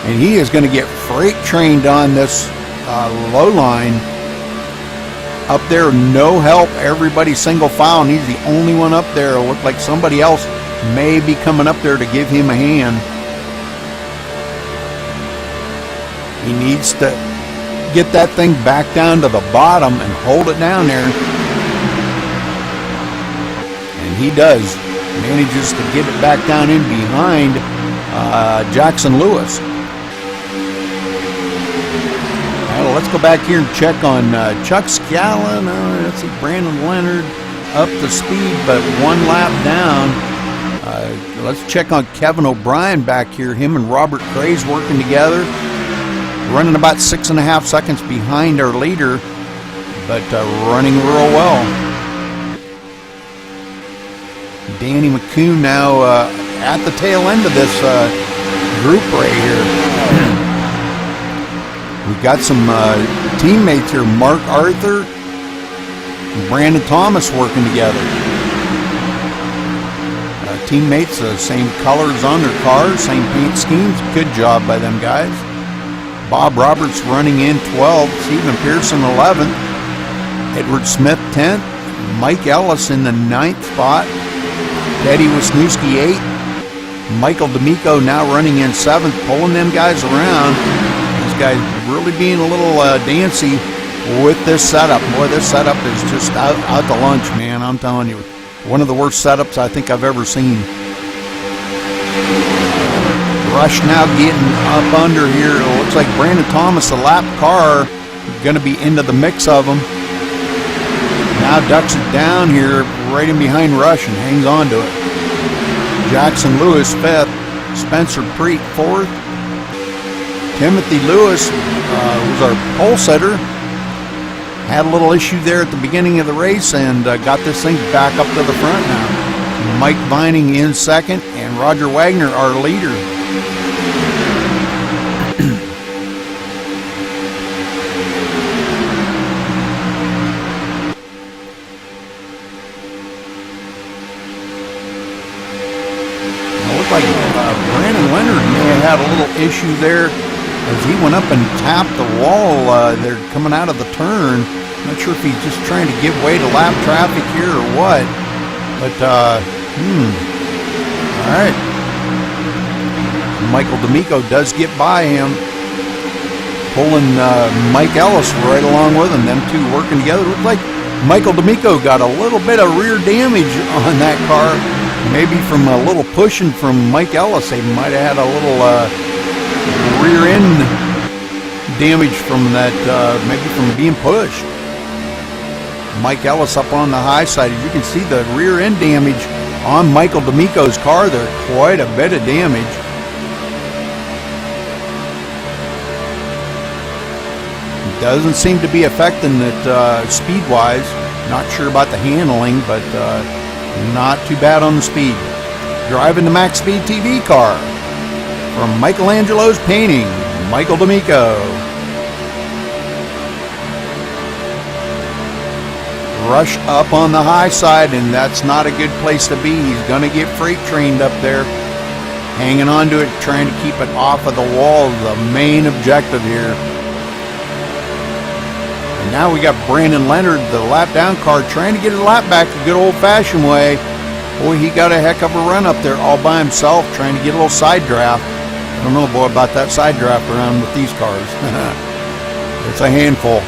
and he is going to get freight trained on this low line. Up there, no help. Everybody single file, and he's the only one up there. It looked like somebody else may be coming up there to give him a hand. He needs to get that thing back down to the bottom and hold it down there. And he does. Manages to get it back down in behind Jackson Lewis. Well, let's go back here and check on Chuck Scallon. Let's see, Brandon Leonard up to speed, but 1 lap down. Let's check on Kevin O'Brien back here. Him and Robert Craze working together. Running about 6.5 seconds behind our leader, but running real well. Danny McCune now at the tail end of this group right here. We've got some teammates here. Mark Arthur Brandon Thomas working together. Teammates, same colors on their cars, same paint schemes. Good job by them guys. Bob Roberts running in 12th, Stephen Pearson 11th, Edward Smith 10th, Mike Ellis in the 9th spot, Teddy Wisniewski 8th, Michael D'Amico now running in 7th, pulling them guys around. These guys really being a little dancy with this setup. Boy, this setup is just out to lunch, man. I'm telling you. One of the worst setups I think I've ever seen. Rush now getting up under here. It looks like Brandon Thomas, the lap car, going to be into the mix of them. Now ducks it down here right in behind Rush and hangs on to it. Jackson Lewis 5th. Spencer Preet 4th. Timothy Lewis was our pole setter. Had a little issue there at the beginning of the race and got this thing back up to the front now. Mike Vining in 2nd and Roger Wagner, our leader. It looked like Brandon Leonard may have had a little issue there as he went up and tapped the wall there coming out of the turn. Not sure if he's just trying to give way to lap traffic here or what. But, all right. Michael D'Amico does get by him, pulling Mike Ellis right along with him. Them two working together. Looks like Michael D'Amico got a little bit of rear damage on that car. Maybe from a little pushing from Mike Ellis. They might have had a little rear end damage from that, maybe from being pushed. Mike Ellis up on the high side. As you can see the rear end damage on Michael D'Amico's car there. Quite a bit of damage. Doesn't seem to be affecting it speed-wise. Not sure about the handling, but not too bad on the speed. Driving the MaxSpeedTV car from Michelangelo's Painting, Michael D'Amico. Rush up on the high side, and that's not a good place to be. He's going to get freight trained up there. Hanging on to it, trying to keep it off of the wall, the main objective here. And now we got Brandon Leonard, the lap down car, trying to get his lap back the good old-fashioned way. Boy, he got a heck of a run up there all by himself, trying to get a little side draft. I don't know, boy, about that side draft around with these cars. It's a handful.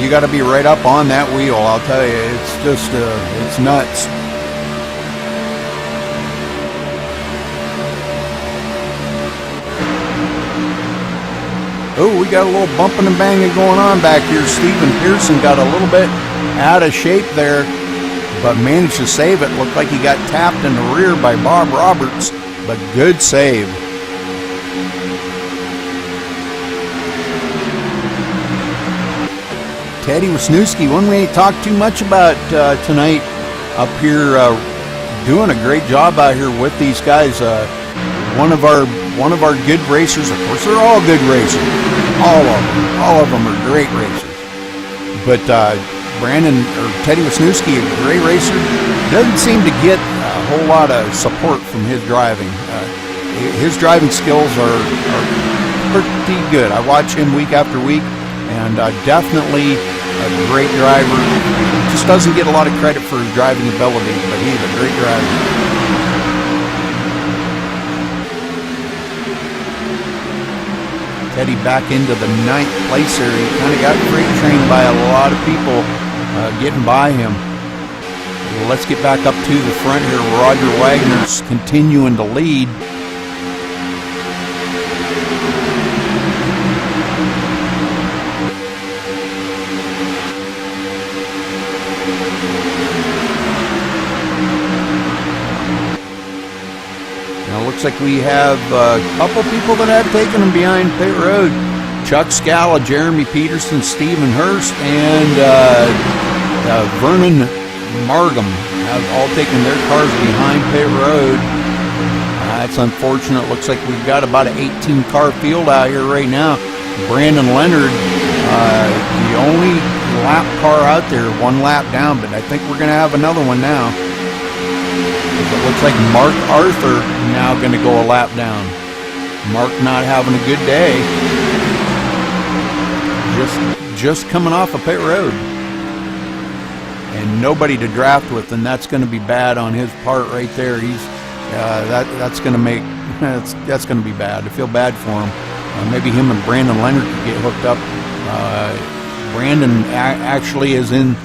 You got to be right up on that wheel, I'll tell you. It's just, it's nuts. Oh, we got a little bumping and banging going on back here. Stephen Pearson got a little bit out of shape there, but managed to save it. Looked like he got tapped in the rear by Bob Roberts, but good save. Teddy Wisniewski, one we ain't talked too much about tonight up here, doing a great job out here with these guys. One of our good racers. Of course, they're all good racers. All of them are great racers. But Teddy Wisniewski, a great racer, doesn't seem to get a whole lot of support from his driving. His driving skills are pretty good. I watch him week after week, and definitely a great driver. Just doesn't get a lot of credit for his driving ability, but he's a great driver. Teddy back into the 9th place here. He kind of got freight trained by a lot of people getting by him. Well, let's get back up to the front here. Roger Wagner's continuing to lead. Looks like we have a couple people that have taken them behind pit road. Chuck Scala, Jeremy Peterson, Stephen Hurst, and Vernon Margam have all taken their cars behind pit road. That's unfortunate. Looks like we've got about an 18-car field out here right now. Brandon Leonard, the only lap car out there, 1 lap down, but I think we're going to have another one now. It looks like Mark Arthur now going to go a lap down. Mark not having a good day. Just coming off a pit road. And nobody to draft with, and that's going to be bad on his part right there. He's that's going to make that's going to be bad. I feel bad for him. Maybe him and Brandon Leonard could get hooked up. Brandon actually is in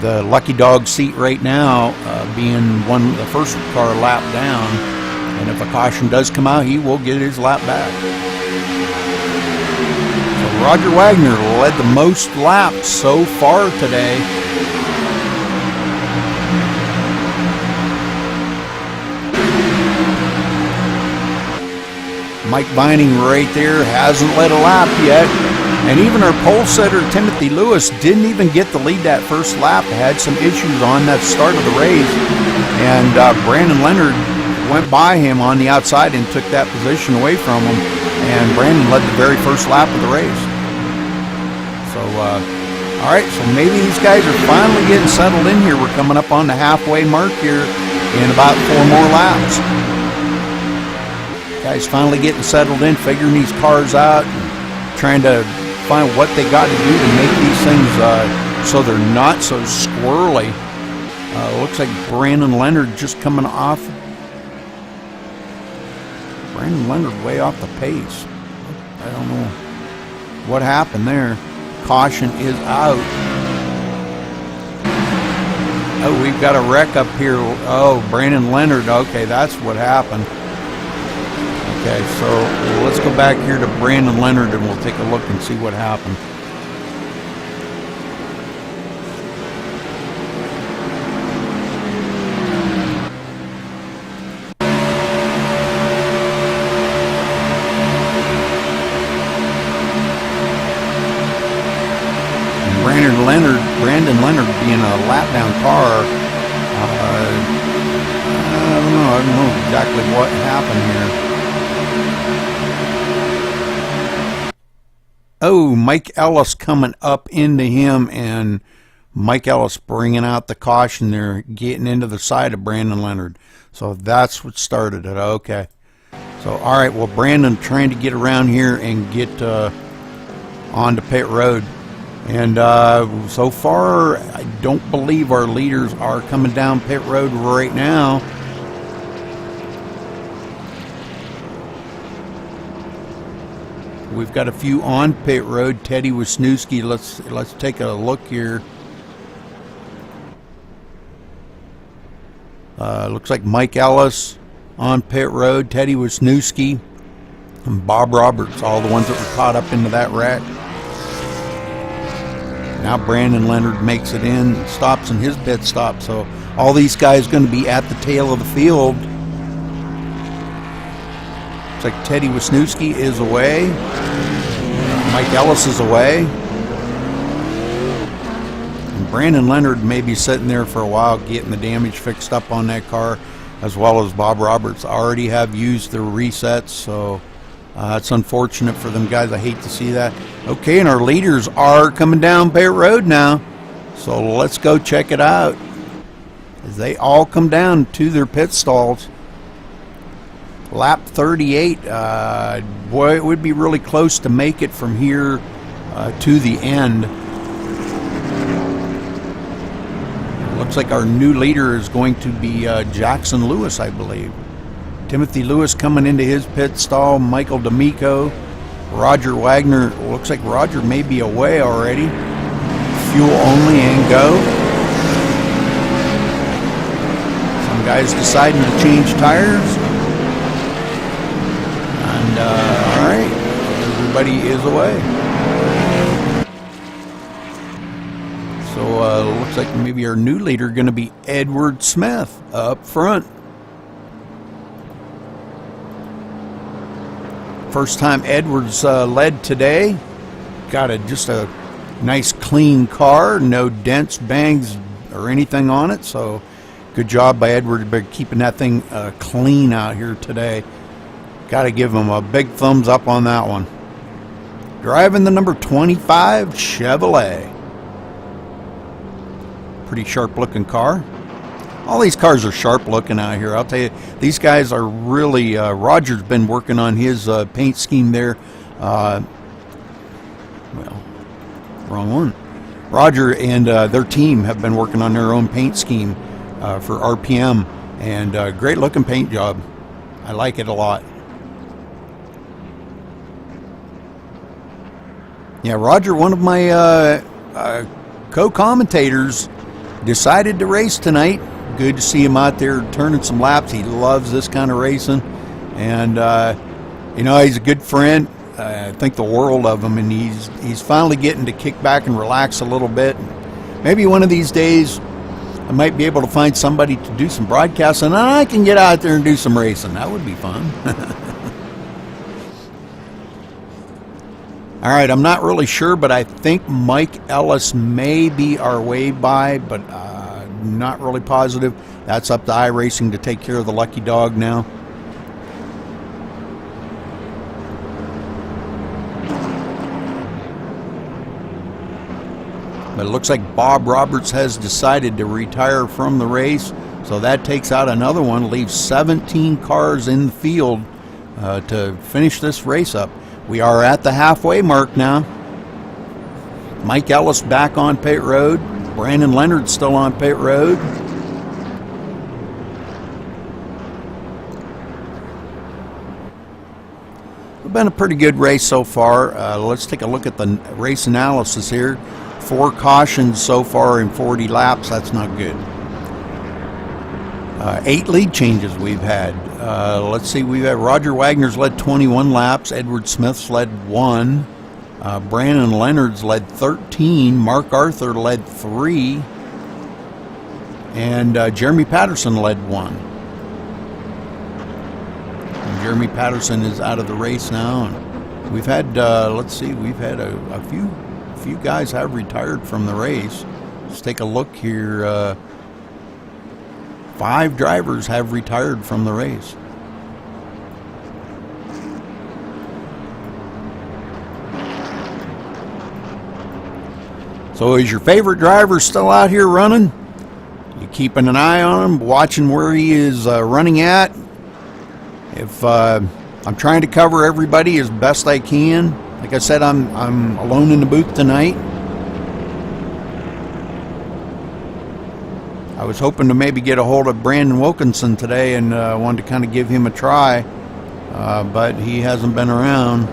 the lucky dog seat right now, being the first car lap down. And if a caution does come out, he will get his lap back. So Roger Wagner led the most laps so far today. Mike Vining right there hasn't led a lap yet. And even our pole setter, Timothy Lewis, didn't even get to lead that first lap. Had some issues on that start of the race. And Brandon Leonard went by him on the outside and took that position away from him. And Brandon led the very first lap of the race. So, all right, so maybe these guys are finally getting settled in here. We're coming up on the halfway mark here in about 4 more laps. Guys finally getting settled in, figuring these cars out, trying to find what they got to do to make these things so they're not so squirrely. Looks like Brandon Leonard just coming off. Brandon Leonard way off the pace. I don't know what happened there. Caution is out. Oh, we've got a wreck up here. Oh, Brandon Leonard. Okay, that's what happened. Okay, so let's go back here to Brandon Leonard and we'll take a look and see what happened. Brandon Leonard being a lap down car, I don't know exactly what happened here. Oh, Mike Ellis coming up into him, and Mike Ellis bringing out the caution there, getting into the side of Brandon Leonard. So that's what started it. Okay. So, all right, well, Brandon trying to get around here and get onto pit road. And so far, I don't believe our leaders are coming down pit road right now. We've got a few on pit road. Teddy Wisniewski. Let's take a look here. Looks like Mike Ellis on pit road. Teddy Wisniewski and Bob Roberts, all the ones that were caught up into that wreck. Now Brandon Leonard makes it in, stops in his pit stop. So all these guys going to be at the tail of the field. Looks like Teddy Wisniewski is away. Mike Ellis is away. And Brandon Leonard may be sitting there for a while getting the damage fixed up on that car, as well as Bob Roberts already have used their resets. So it's unfortunate for them guys. I hate to see that. Okay, and our leaders are coming down pit road now. So let's go check it out as they all come down to their pit stalls. Lap 38. Boy, it would be really close to make it from here to the end. Looks like our new leader is going to be Jackson Lewis, I believe. Timothy Lewis coming into his pit stall. Michael D'Amico. Roger Wagner. Looks like Roger may be away already. Fuel only and go. Some guys deciding to change tires. And all right, everybody is away. So looks like maybe our new leader going to be Edward Smith up front. First time Edwards led today. Got just a nice clean car, no dents, bangs, or anything on it. So good job by Edwards by keeping that thing clean out here today. Got to give him a big thumbs up on that one. driving the number 25 Chevrolet. Pretty sharp looking car. All these cars are sharp looking out here. I'll tell you, these guys are really, Roger's been working on his paint scheme there. Well, wrong one. Roger and their team have been working on their own paint scheme for RPM, and great looking paint job. I like it a lot. Yeah, Roger, one of my co-commentators, decided to race tonight. Good to see him out there turning some laps. He loves this kind of racing, and you know, he's a good friend. I think the world of him, and he's finally getting to kick back and relax a little bit. Maybe one of these days I might be able to find somebody to do some broadcasting, and I can get out there and do some racing. That would be fun. All right, I'm not really sure, but I think Mike Ellis may be our way by, but not really positive. That's up to iRacing to take care of the lucky dog now. But it looks like Bob Roberts has decided to retire from the race, so that takes out another one, leaves 17 cars in the field to finish this race up. We are at the halfway mark now. Mike Ellis back on pit road. Brandon Leonard still on pit road. It's been a pretty good race so far. Let's take a look at the race analysis here. 4 cautions so far in 40 laps. That's not good. 8 lead changes we've had. Let's see, we've had Roger Wagner's led 21 laps. Edward Smith's led 1. Brandon Leonard's led 13. Mark Arthur led 3. And Jeremy Patterson led 1. And Jeremy Patterson is out of the race now. And we've had, let's see, we've had a few guys have retired from the race. Let's take a look here. 5 drivers have retired from the race. So is your favorite driver still out here running? You keeping an eye on him, watching where he is running at? If I'm trying to cover everybody as best I can. Like I said, I'm alone in the booth tonight. I was hoping to maybe get a hold of Brandon Wilkinson today and wanted to kind of give him a try, but he hasn't been around.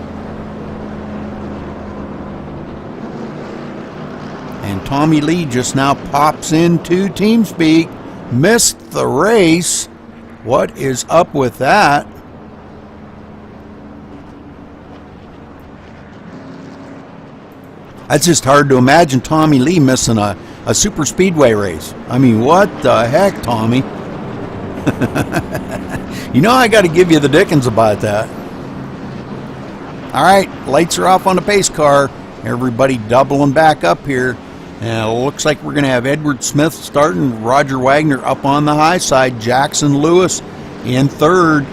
And Tommy Lee just now pops into TeamSpeak. Missed the race. What is up with that? That's just hard to imagine Tommy Lee missing a super speedway race. I mean, what the heck, Tommy? You know, I got to give you the dickens about that. All right, lights are off on the pace car. Everybody doubling back up here. And it looks like we're going to have Edward Smith starting, Roger Wagner up on the high side, Jackson Lewis in third,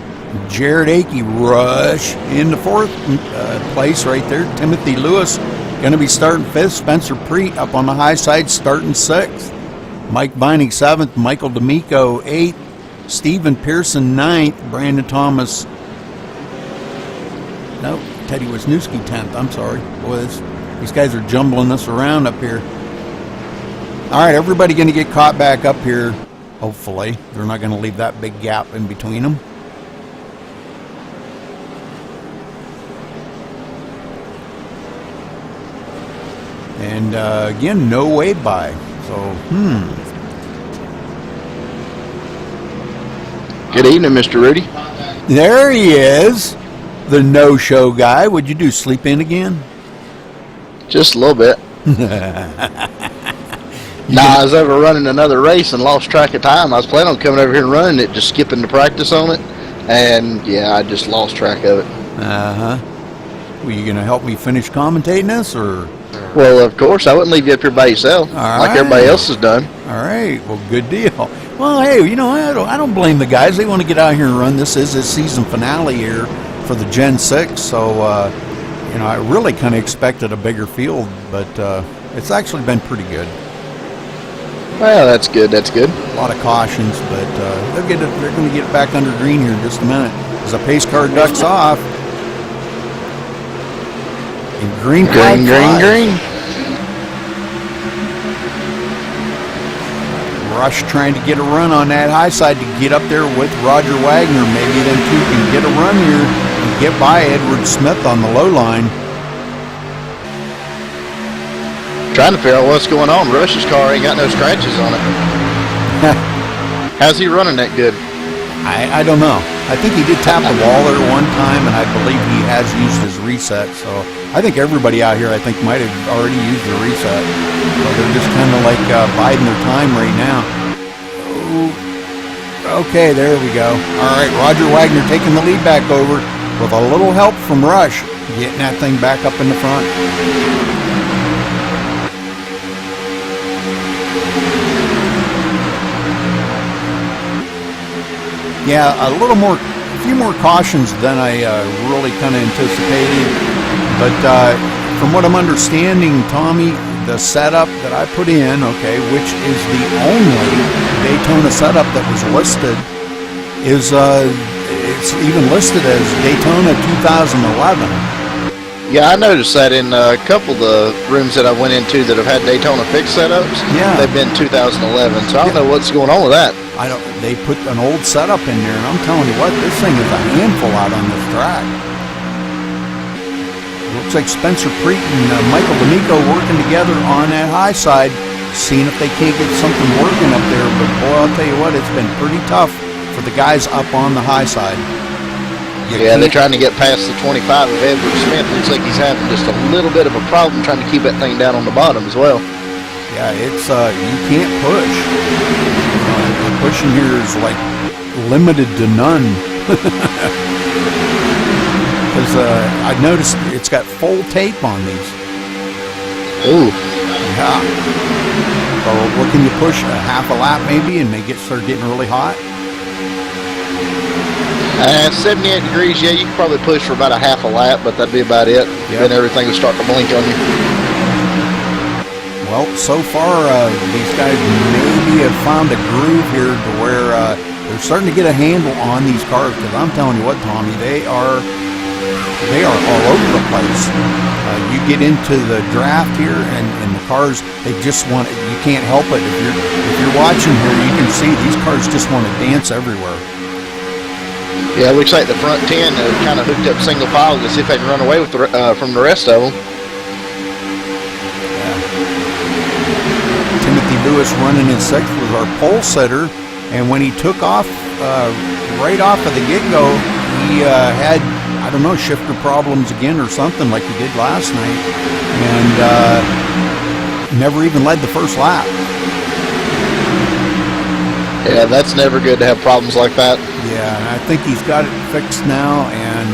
Jared Akey rush in the fourth place right there. Timothy Lewis going to be starting fifth. Spencer Preet up on the high side starting sixth. Mike Vining seventh. Michael D'Amico eighth. Stephen Pearson ninth. Brandon Thomas. No, Teddy Wisniewski 10th. I'm sorry. Boy, these guys are jumbling us around up here. All right, everybody going to get caught back up here. Hopefully. They're not going to leave that big gap in between them. And again, no wave by. So, Good evening, Mr. Rudy. There he is, the no-show guy. What'd you do, sleep in again? Just a little bit. I was over running another race and lost track of time. I was planning on coming over here and running it, just skipping the practice on it. And, yeah, I just lost track of it. Uh-huh. Were you going to help me finish commentating this, or...? Well, of course, I wouldn't leave you up here by yourself, like everybody else has done. All right, well, good deal. Well, hey, you know, I don't blame the guys. They want to get out here and run. This is his season finale here for the Gen 6, so, You know, I really kind of expected a bigger field, but it's actually been pretty good. Well, that's good. That's good. A lot of cautions, but they're going to get it back under green here in just a minute as the pace car ducks off. And green, green. Rush trying to get a run on that high side to get up there with Roger Wagner. Maybe them two can get a run here and get by Edward Smith on the low line. Trying to figure out what's going on. Rush's car ain't got no scratches on it. How's he running that good? I don't know. I think he did tap the wall there one time, and I believe he has used his reset. So I think everybody out here, I think, might have already used their reset. So they're just kind of like biding their time right now. Ooh. Okay, there we go. All right, Roger Wagner taking the lead back over with a little help from Rush, getting that thing back up in the front. Yeah, a few more cautions than I really kind of anticipated. But from what I'm understanding, Tommy, the setup that I put in, okay, which is the only Daytona setup that was listed, is it's even listed as Daytona 2011. Yeah, I noticed that in a couple of the rooms that I went into that have had Daytona fixed setups. Yeah, they've been 2011. So I don't know what's going on with that. They put an old setup in there, and I'm telling you what, this thing is a handful out on this track. Looks like Spencer Preet and Michael D'Amico working together on that high side, seeing if they can't get something working up there. But boy, I'll tell you what, it's been pretty tough for the guys up on the high side. Yeah, they're trying to get past the 25 of Edward Smith. Looks like he's having just a little bit of a problem trying to keep that thing down on the bottom as well. Yeah, it's you can't push. The pushing here is like limited to none. Because I noticed it's got full tape on these. Ooh. Yeah. So what can you push? A half a lap maybe, and they start getting really hot? 78 degrees, yeah, you could probably push for about a half a lap, but that'd be about it. Yep. Then everything would start to blink on you. Well, so far, these guys maybe have found a groove here to where they're starting to get a handle on these cars. Because I'm telling you what, Tommy, they are all over the place. You get into the draft here, and the cars, they just want it. You can't help it. If you're watching here, you can see these cars just want to dance everywhere. Yeah, it looks like the front 10 are kind of hooked up single file to see if they can run away with from the rest of them. Timothy Lewis running in sixth was our pole sitter, and when he took off right off of the get-go, he had, I don't know, shifter problems again or something like he did last night, and never even led the first lap. Yeah, that's never good to have problems like that. Yeah, and I think he's got it fixed now and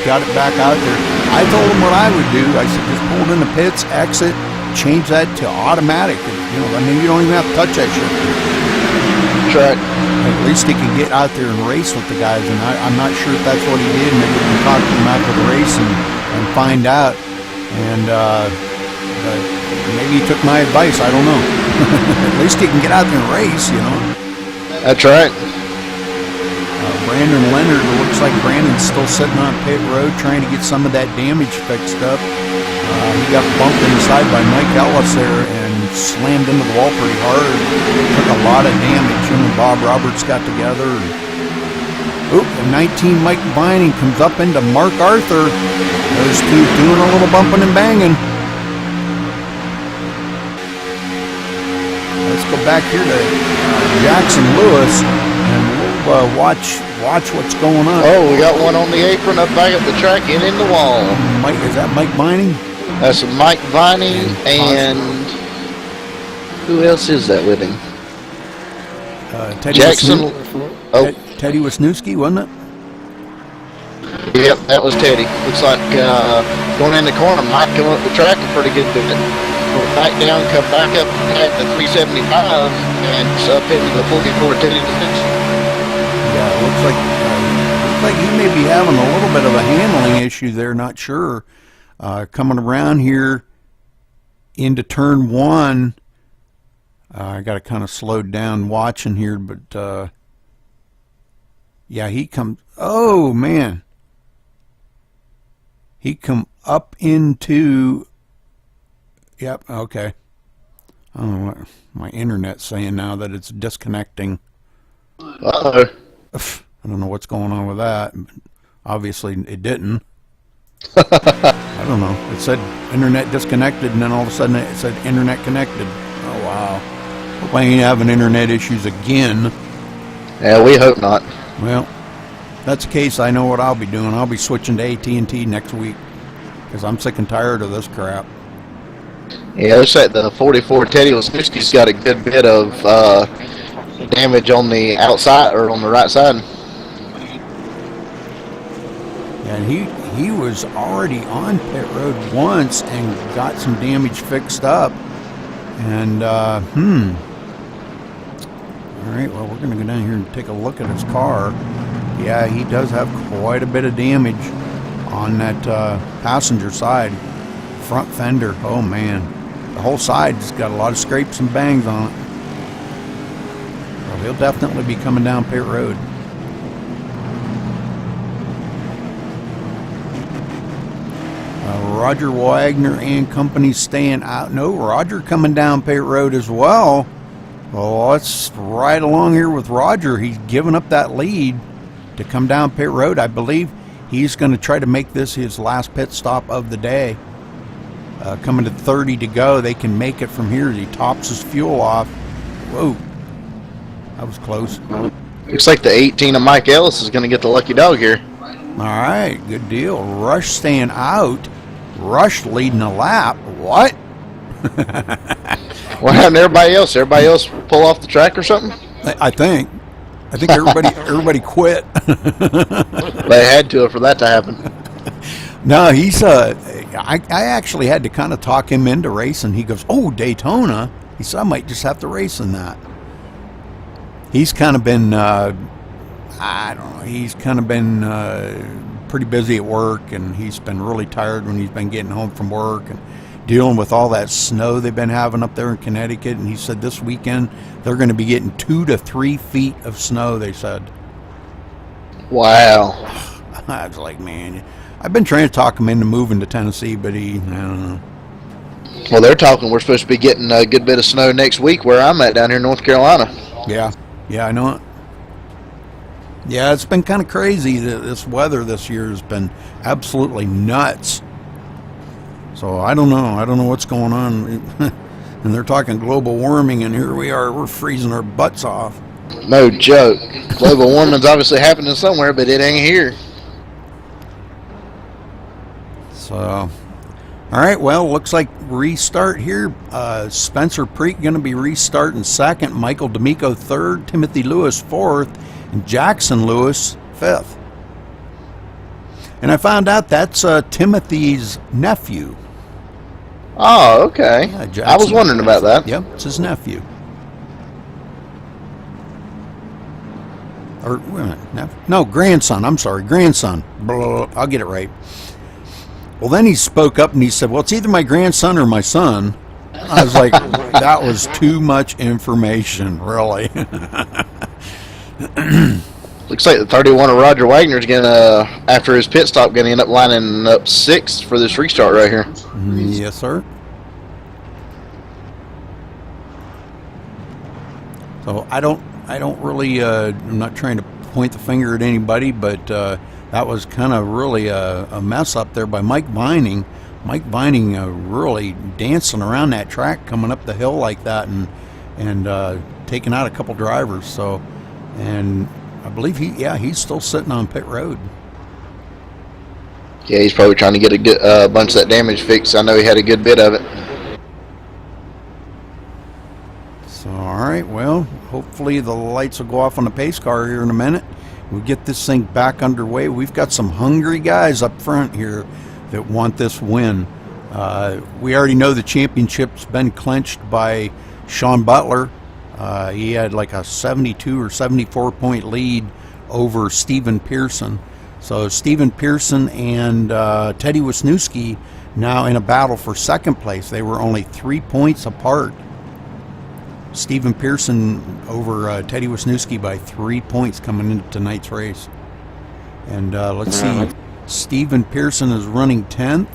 got it back out there. I told him what I would do. I said, just pull it in the pits, exit, change that to automatic. You know, I mean, you don't even have to touch that shit. Right. At least he can get out there and race with the guys, and I'm not sure if that's what he did. Maybe we can talk to him after the race and find out. And maybe he took my advice. I don't know. At least he can get out there and race, you know. That's right. Brandon Leonard, it looks like Brandon's still sitting on pit road trying to get some of that damage fixed up. He got bumped in the side by Mike Ellis there and slammed into the wall pretty hard. Took a lot of damage. Him and Bob Roberts got together. Oop, the 19 Mike Vining comes up into Mark Arthur. Those two doing a little bumping and banging. Let's go back here to Jackson Lewis and we'll watch what's going on. Oh, we got one on the apron up back at the track and in the wall. Mike, is that Mike Vining? That's Mike Vining and who else is that with him? Teddy Jackson. Teddy Wisniewski, wasn't it? Yep, that was Teddy. Looks like going in the corner might come up the track a pretty good bit. Back down, come back up at the 375 and it's up into the 44 Teddy. Yeah, it looks like he may be having a little bit of a handling issue there, not sure. Coming around here into turn one, I got to kind of slow down watching here, but yeah, he comes. Oh man, he come up into. Yep. Okay. I don't know what my internet's saying now that it's disconnecting. Uh-oh. I don't know what's going on with that. Obviously, it didn't. I don't know. It said internet disconnected, and then all of a sudden it said internet connected. Oh, wow. Hope I ain't having internet issues again. Yeah, we hope not. Well, if that's the case, I know what I'll be doing. I'll be switching to AT&T next week because I'm sick and tired of this crap. Yeah, looks like the 44 Teddy Wisniewski's got a good bit of damage on the outside, or on the right side. And he was already on pit road once and got some damage fixed up. And, all right, well, we're going to go down here and take a look at his car. Yeah, he does have quite a bit of damage on that passenger side. Front fender, oh man. The whole side's got a lot of scrapes and bangs on it. Well, he'll definitely be coming down pit road. Roger Wagner and company staying out. No, Roger coming down pit road as well. Well, let's ride along here with Roger. He's giving up that lead to come down pit road. I believe he's going to try to make this his last pit stop of the day. Coming to 30 to go. They can make it from here. He tops his fuel off. Whoa. That was close. Looks like the 18 of Mike Ellis is going to get the lucky dog here. All right, good deal. Rush staying out. Rush leading a lap. What? What happened to everybody else? Everybody else pull off the track or something? I think everybody quit. They had to for that to happen. No, he's I actually had to kind of talk him into racing. He goes, "Oh, Daytona." He said, "I might just have to race in that." He's kind of been I don't know. He's kind of been pretty busy at work, and he's been really tired when he's been getting home from work and dealing with all that snow they've been having up there in Connecticut. And he said this weekend they're going to be getting 2 to 3 feet of snow, they said. Wow. I was like, man, I've been trying to talk him into moving to Tennessee, but I don't know. Well, they're talking we're supposed to be getting a good bit of snow next week where I'm at down here in North Carolina. Yeah, I know it. Yeah, it's been kind of crazy. This weather this year has been absolutely nuts. So I don't know. I don't know what's going on. And they're talking global warming, and here we are. We're freezing our butts off. No joke. Global warming's obviously happening somewhere, but it ain't here. So, all right. Well, looks like restart here. Spencer Preek going to be restarting second. Michael D'Amico third. Timothy Lewis fourth. And Jackson Lewis fifth. And I found out that's Timothy's nephew. Oh, okay. Yeah, I was wondering about that. Yep, it's his nephew. Or, wait a minute, no, grandson. I'm sorry, grandson. Blah, I'll get it right. Well, then he spoke up and he said, well, it's either my grandson or my son. I was like, that was too much information, really. Looks like the 31 of Roger Wagner's gonna, after his pit stop, gonna end up lining up 6th for this restart right here. Yes, sir. So I don't really. I'm not trying to point the finger at anybody, but that was kind of really a mess up there by Mike Vining. Mike Vining really dancing around that track, coming up the hill like that, and taking out a couple drivers. So, and I believe he's still sitting on pit road. Yeah, he's probably trying to get a bunch of that damage fixed. I know he had a good bit of it. So, all right, well, hopefully the lights will go off on the pace car here in a minute. We'll get this thing back underway. We've got some hungry guys up front here that want this win. We already know the championship's been clinched by Sean Butler. He had like a 72 or 74 point lead over Stephen Pearson. So Stephen Pearson and Teddy Wisniewski Now in a battle for second place, they were only 3 points apart. Stephen Pearson over Teddy Wisniewski by 3 points coming into tonight's race. And let's see, Stephen Pearson is running 10th,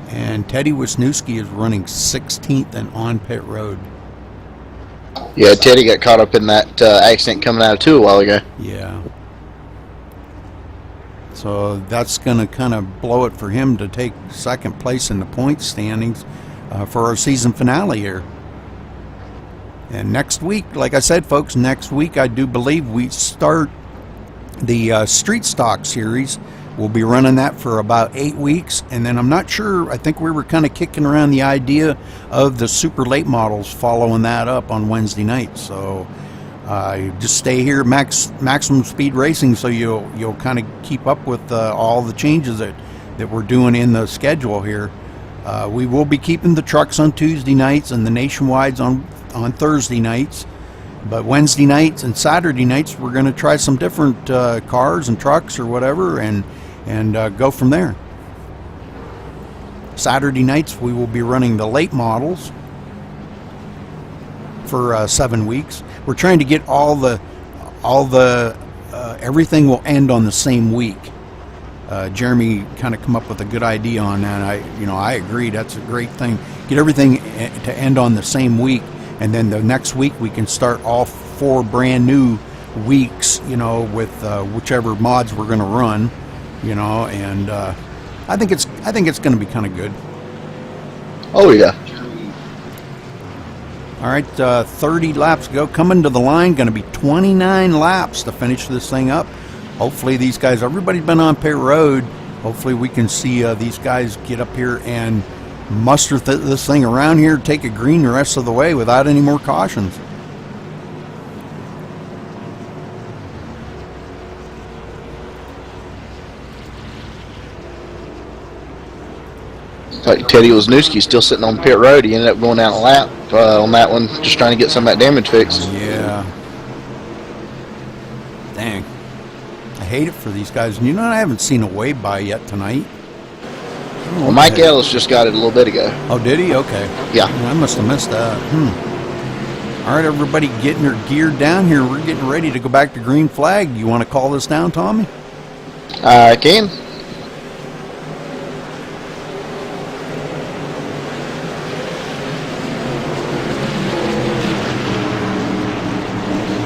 and Teddy Wisniewski is running 16th and on pit road. Yeah, Teddy got caught up in that accident coming out of 2 a while ago. Yeah. So that's going to kind of blow it for him to take second place in the points standings for our season finale here. And next week, like I said, folks, next week I do believe we start the Street Stock Series. We'll be running that for about 8 weeks, and then I'm not sure, I think we were kind of kicking around the idea of the super late models following that up on Wednesday night. So just stay here at Maximum Speed Racing so you'll kind of keep up with all the changes that we're doing in the schedule here. We will be keeping the trucks on Tuesday nights and the nationwides on Thursday nights. But Wednesday nights and Saturday nights, we're going to try some different cars and trucks or whatever, and go from there. Saturday nights, we will be running the late models for 7 weeks. We're trying to get all the everything will end on the same week. Jeremy kind of come up with a good idea on that. I agree. That's a great thing. Get everything to end on the same week. And then the next week we can start all 4 brand new weeks, with whichever mods we're going to run, and I think it's going to be kind of good. Oh yeah. All right, 30 laps to go. Coming to the line, going to be 29 laps to finish this thing up. Hopefully these guys, everybody's been on pit road. Hopefully we can see these guys get up here and muster this thing around here, take a green the rest of the way without any more cautions. Like Teddy Wisniewski still sitting on pit road. He ended up going down a lap on that one, just trying to get some of that damage fixed. Yeah. Dang. I hate it for these guys. And I haven't seen a wave by yet tonight. Well, Mike Ellis just got it a little bit ago. Oh, did he? Okay. Yeah. Well, I must have missed that. All right, everybody getting their gear down here. We're getting ready to go back to green flag. You want to call this down, Tommy? I can.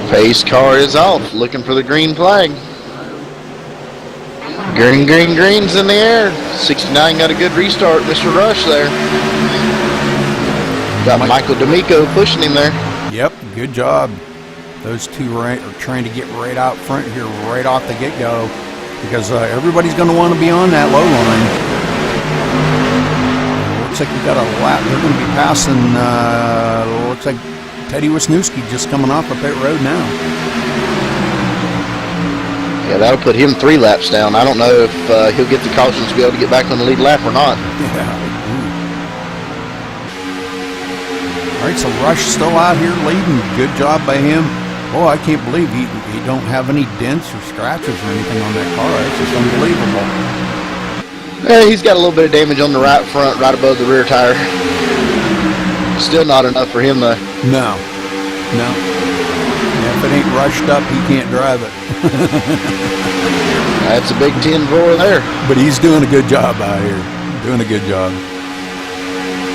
Pace car is off, looking for the green flag. Green's in the air. 69 got a good restart, Mr. Rush there. Got Michael D'Amico pushing him there. Yep, good job. Those two are trying to get right out front here, right off the get-go, because everybody's going to want to be on that low line. Looks like we got a lap. They're going to be passing, looks like Teddy Wisniewski just coming off of pit road now. Yeah, that'll put him 3 laps down. I don't know if he'll get the cautions to be able to get back on the lead lap or not. Yeah. All right, so Rush still out here leading. Good job by him. Oh, I can't believe he don't have any dents or scratches or anything on that car. It's just unbelievable. Yeah, he's got a little bit of damage on the right front, right above the rear tire. Still not enough for him, though. No. If it ain't rushed up, he can't drive it. That's a big 10-4 there. But he's doing a good job out here. Doing a good job.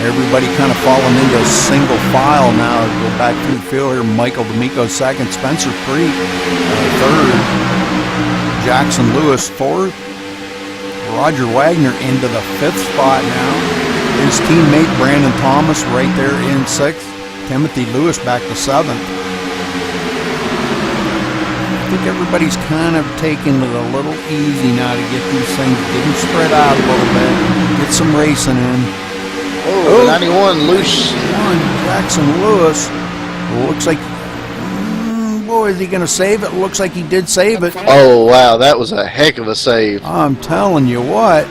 Everybody kind of falling into a single file now. Go back through the field here. Michael D'Amico second. Spencer Preet third. Jackson Lewis fourth. Roger Wagner into the 5th spot now. His teammate Brandon Thomas right there in 6th. Timothy Lewis back to 7th. I think everybody's kind of taking it a little easy now to get these things, get them spread out a little bit, get some racing in. Oh, 91 loose. Jackson Lewis. Looks like, boy, is he going to save it? Looks like he did save it. Oh, wow, that was a heck of a save. I'm telling you what.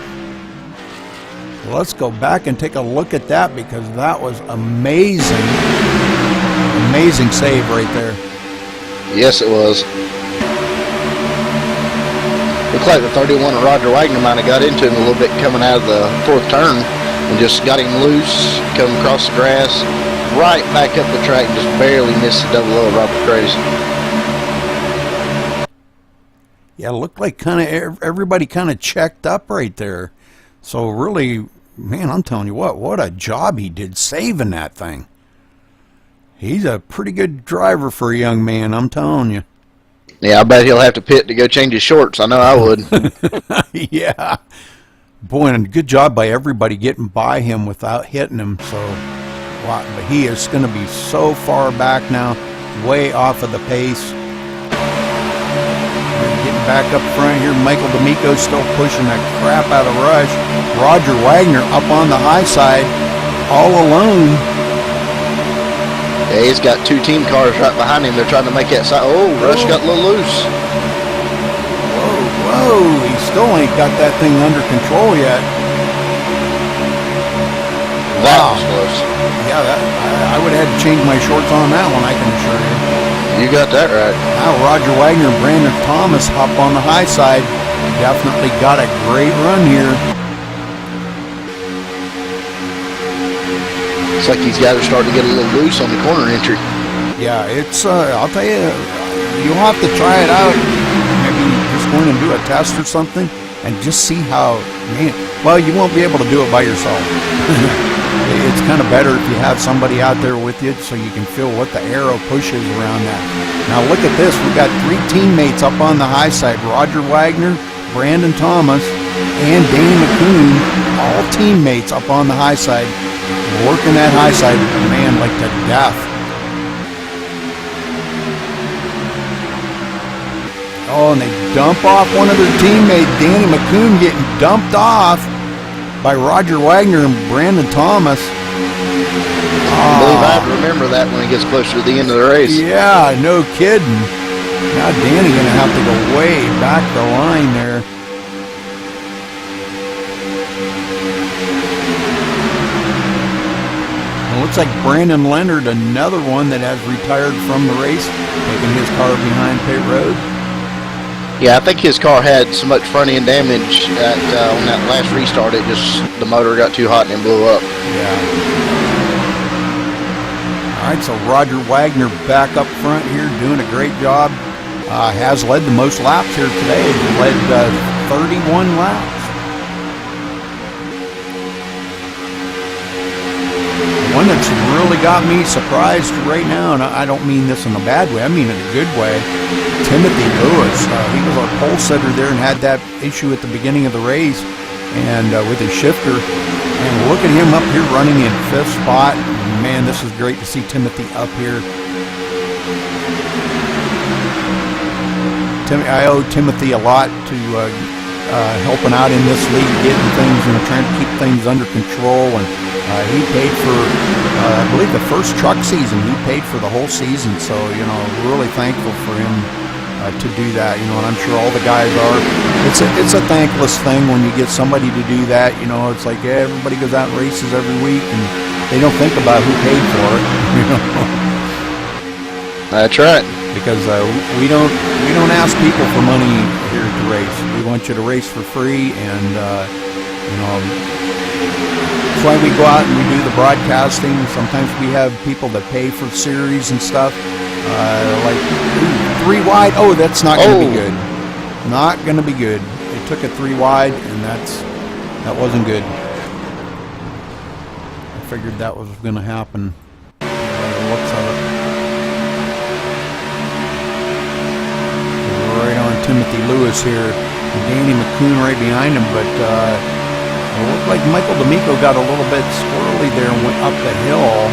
Let's go back and take a look at that, because that was amazing. Amazing save right there. Yes, it was. Looks like the 31 of Roger Wagner might have got into him a little bit coming out of the 4th turn. and just got him loose, come across the grass, right back up the track, and just barely missed the double O Robert Crazy. Yeah, it looked like kind of everybody kind of checked up right there. So really, man, I'm telling you what a job he did saving that thing. He's a pretty good driver for a young man, I'm telling you. Yeah, I bet he'll have to pit to go change his shorts. I know I would. Yeah. Boy, and good job by everybody getting by him without hitting him. So, wow, but he is going to be so far back now, way off of the pace. Getting back up front here, Michael D'Amico still pushing the crap out of Rush. Roger Wagner up on the high side, all alone. Yeah, he's got two team cars right behind him. They're trying to make that side. Oh, Rush got a little loose. Whoa, he still ain't got that thing under control yet. That was close. Yeah, I would have had to change my shorts on that one, I can assure you. You got that right. Now Roger Wagner and Brandon Thomas hop on the high side. Definitely got a great run here. It's like these guys are starting to get a little loose on the corner entry. Yeah, it's, I'll tell you, you'll have to try it out. Maybe just go in and do a test or something and just see how, man, well, you won't be able to do it by yourself. It's kind of better if you have somebody out there with you so you can feel what the arrow pushes around that. Now look at this. We've got three teammates up on the high side. Roger Wagner, Brandon Thomas, and Danny McCoon, all teammates up on the high side, working that high side, man, like to death. Oh, and they dump off one of their teammates, Danny McCoon, getting dumped off by Roger Wagner and Brandon Thomas. I believe I remember that when it gets closer to the end of the race. Yeah, no kidding. Now Danny gonna have to go way back the line there. It looks like Brandon Leonard, another one that has retired from the race, taking his car behind pit road. Yeah, I think his car had so much front end damage that on that last restart, the motor got too hot and it blew up. Yeah. All right, so Roger Wagner back up front here, doing a great job. Has led the most laps here today. Led 31 laps. One that's really got me surprised right now, and I don't mean this in a bad way, I mean in a good way, Timothy Lewis. He was our pole sitter there and had that issue at the beginning of the race and with his shifter. And look at him up here running in 5th spot. Man, this is great to see Timothy up here. I owe Timothy a lot to helping out in this league, getting things, trying to keep things under control. And he paid for, I believe, the first truck season. He paid for the whole season. So, really thankful for him to do that. And I'm sure all the guys are. It's a thankless thing when you get somebody to do that. It's like everybody goes out and races every week, and they don't think about who paid for it. That's right. Because we don't ask people for money here to race. We want you to race for free, and that's why we go out and we do the broadcasting. Sometimes we have people that pay for series and stuff, like 3 wide. Oh, that's not going to be good. Not going to be good. They took it 3 wide, and that wasn't good. I figured that was going to happen. Looks of it. Right on Timothy Lewis here, and Danny McCoon right behind him, but it looked like Michael D'Amico got a little bit squirrely there and went up the hill,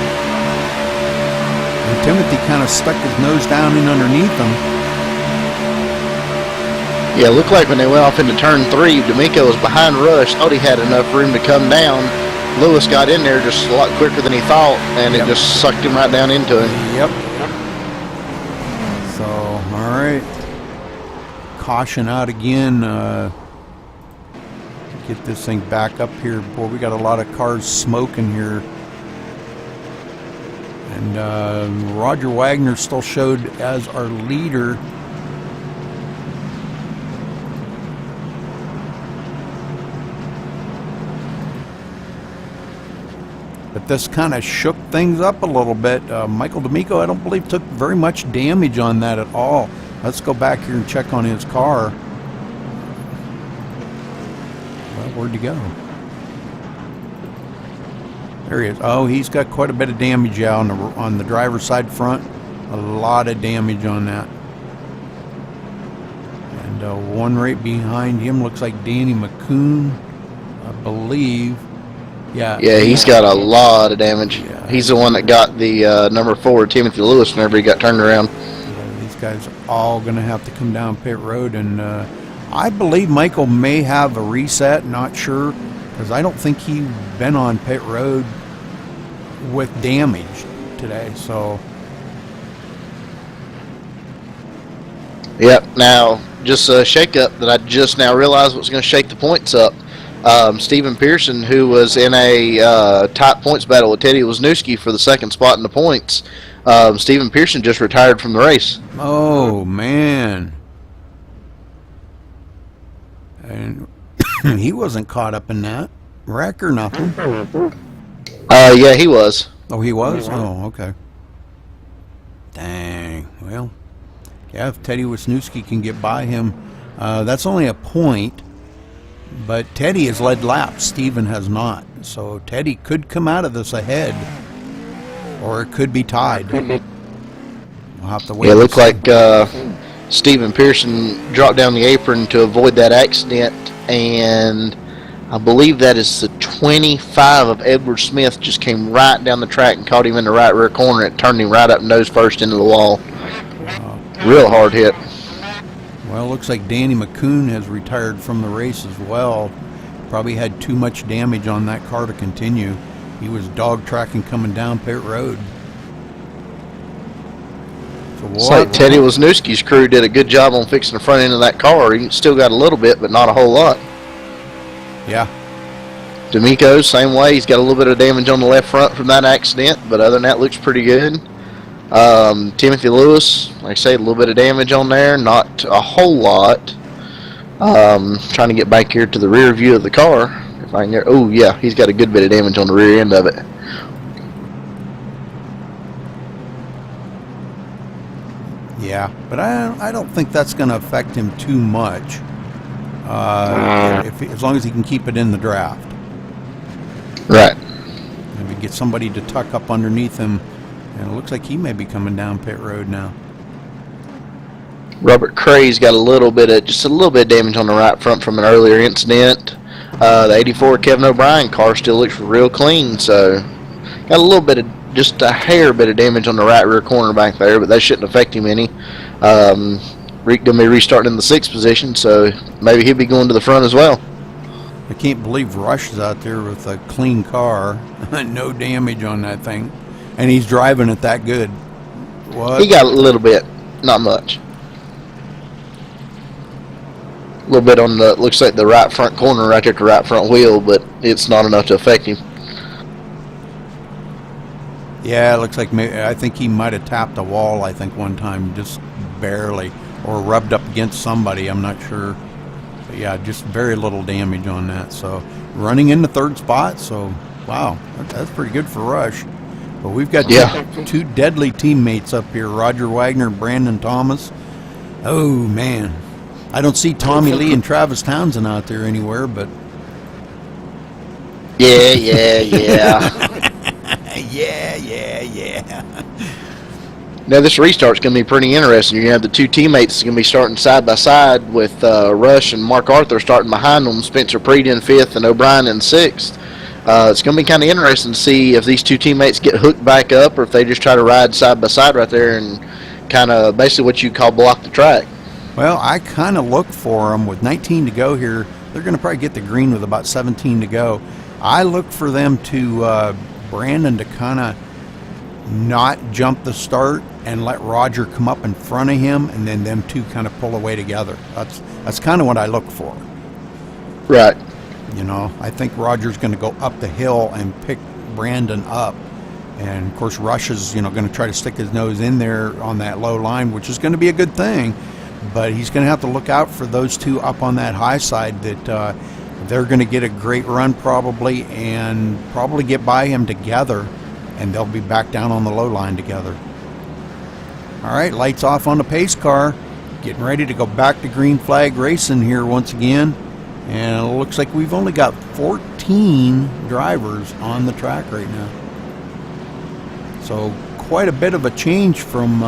and Timothy kind of stuck his nose down in underneath him. Yeah, it looked like when they went off into turn 3, D'Amico was behind Rush, thought he had enough room to come down. Lewis got in there just a lot quicker than he thought, and it just sucked him right down into him. Yep. So, all right. Caution out again. Get this thing back up here. Boy, we got a lot of cars smoking here. And Roger Wagner still showed as our leader. but this kind of shook things up a little bit. Michael D'Amico, I don't believe, took very much damage on that at all. Let's go back here and check on his car. Well, where'd he go? There he is. Oh, he's got quite a bit of damage out on the driver's side front. A lot of damage on that. And one right behind him looks like Danny McCoon, I believe. Yeah. Yeah, he's got a lot of damage. Yeah. He's the one that got the number 4, Timothy Lewis, whenever he got turned around. These guys are all going to have to come down pit road, and I believe Michael may have a reset, not sure, because I don't think he's been on pit road with damage today, so. Yep, now, just a shake-up that I just now realized was going to shake the points up. Stephen Pearson, who was in a tight points battle with Teddy Wisniewski for the second spot in the points, Stephen Pearson just retired from the race. Oh, man. And he wasn't caught up in that wreck or nothing. Yeah, he was. Oh, he was? Oh, okay. Dang. Well, yeah, if Teddy Wisniewski can get by him, that's only a point. But Teddy has led laps. Steven has not. So Teddy could come out of this ahead, or it could be tied. We'll have to wait. Yeah, it looked like Stephen Pearson dropped down the apron to avoid that accident, and I believe that is the 25 of Edward Smith just came right down the track and caught him in the right rear corner and turned him right up nose first into the wall. Real hard hit. Well, it looks like Danny McCoon has retired from the race as well. Probably had too much damage on that car to continue. He was dog tracking coming down pit road. So it's like Teddy Wisniewski's crew did a good job on fixing the front end of that car. He still got a little bit, but not a whole lot. Yeah. D'Amico, same way. He's got a little bit of damage on the left front from that accident, but other than that, looks pretty good. Timothy Lewis, like I say, a little bit of damage on there, not a whole lot. Trying to get back here to the rear view of the car. If I can get, oh yeah, he's got a good bit of damage on the rear end of it. Yeah, but I don't think that's going to affect him too much. As long as he can keep it in the draft. Right. Maybe get somebody to tuck up underneath him. And it looks like he may be coming down pit road now. Robert Cray's got just a little bit of damage on the right front from an earlier incident. The 84 Kevin O'Brien car still looks real clean, so got a little bit of, just a hair bit of damage on the right rear corner back there, but that shouldn't affect him any. Rick going to be restarting in the 6th position, so maybe he'll be going to the front as well. I can't believe Rush is out there with a clean car, no damage on that thing. And he's driving it that good. What? He got a little bit, not much. A little bit on the, looks like the right front corner right there at the right front wheel, but it's not enough to affect him. Yeah, it looks like I think he might have tapped a wall, I think, one time, just barely. Or rubbed up against somebody, I'm not sure. But yeah, just very little damage on that. So running in the 3rd spot, so wow, that's pretty good for Rush. But we've got two deadly teammates up here, Roger Wagner and Brandon Thomas. Oh, man. I don't see Tommy Lee and Travis Townsend out there anywhere, but... Yeah. yeah. Now, this restart's going to be pretty interesting. You're going to have the two teammates going to be starting side by side with Rush and Mark Arthur starting behind them, Spencer Preed in 5th and O'Brien in 6th. It's going to be kind of interesting to see if these two teammates get hooked back up or if they just try to ride side by side right there and kind of basically what you call block the track. Well, I kind of look for them with 19 to go here. They're going to probably get the green with about 17 to go. I look for them to, Brandon to kind of not jump the start and let Roger come up in front of him and then them two kind of pull away together. That's kind of what I look for. Right. You know, I think Roger's going to go up the hill and pick Brandon up. And, of course, Rush is, going to try to stick his nose in there on that low line, which is going to be a good thing. But he's going to have to look out for those two up on that high side that They're going to get a great run probably, and probably get by him together, and they'll be back down on the low line together. All right, lights off on the pace car. Getting ready to go back to green flag racing here once again. And it looks like we've only got 14 drivers on the track right now. So quite a bit of a change from,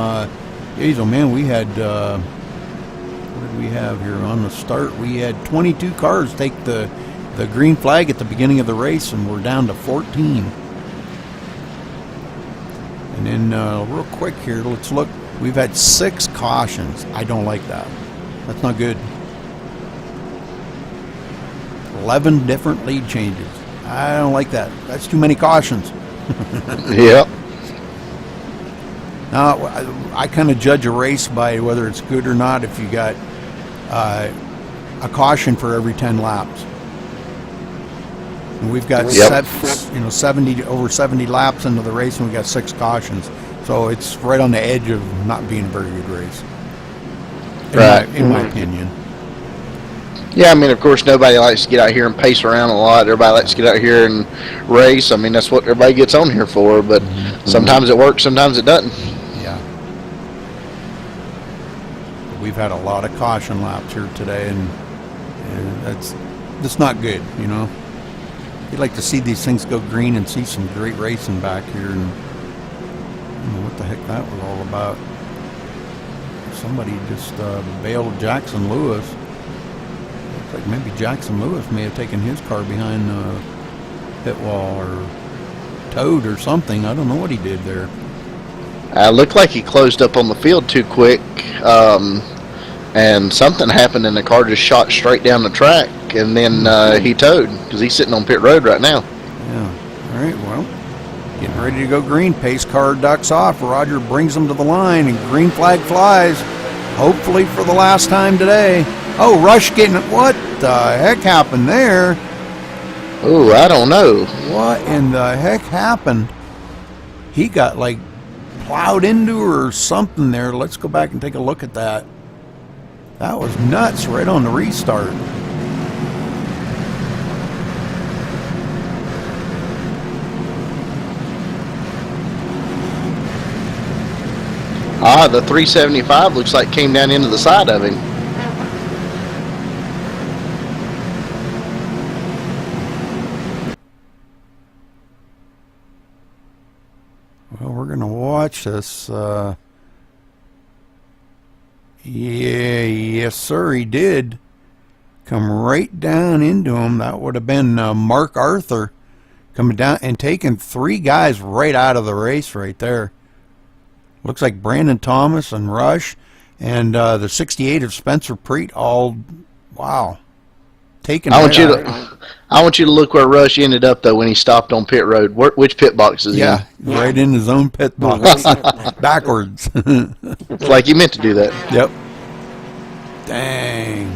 geez, oh man, we had, what did we have here on the start? We had 22 cars take the green flag at the beginning of the race, and we're down to 14. And then real quick here, let's look. We've had 6 cautions. I don't like that. That's not good. 11 different lead changes. I don't like that. That's too many cautions. Yep. Now, I kind of judge a race by whether it's good or not if you got a caution for every 10 laps. And we've got 70 over 70 laps into the race, and we got 6 cautions. So it's right on the edge of not being a very good race, in my opinion. Yeah, I mean, of course, nobody likes to get out here and pace around a lot. Everybody likes to get out here and race. I mean, that's what everybody gets on here for. But sometimes it works, sometimes it doesn't. Yeah. We've had a lot of caution laps here today, and that's not good, you know. You'd like to see these things go green and see some great racing back here, and I don't know what the heck that was all about. Somebody just bailed Jackson Lewis. Looks like maybe Jackson Lewis may have taken his car behind the pit wall or towed or something. I don't know what he did there. Looked like he closed up on the field too quick, and something happened, and the car just shot straight down the track, and then he towed because he's sitting on pit road right now. Yeah. All right. Well, getting ready to go green. Pace car ducks off. Roger brings them to the line, and green flag flies. Hopefully for the last time today. Oh, Rush getting it. What the heck happened there? Oh, I don't know. What in the heck happened? He got like plowed into or something there. Let's go back and take a look at that. That was nuts right on the restart. The 375 looks like came down into the side of him. Well, we're going to watch this. Yes, sir, he did. Come right down into him. That would have been Mark Arthur coming down and taking 3 guys right out of the race right there. Looks like Brandon Thomas and Rush and the 68 of Spencer Preet all, wow, taken. I want you to look where Rush ended up though when he stopped on pit road. Which pit box is he in? Right in his own pit box, backwards. It's like he meant to do that. Yep. Dang.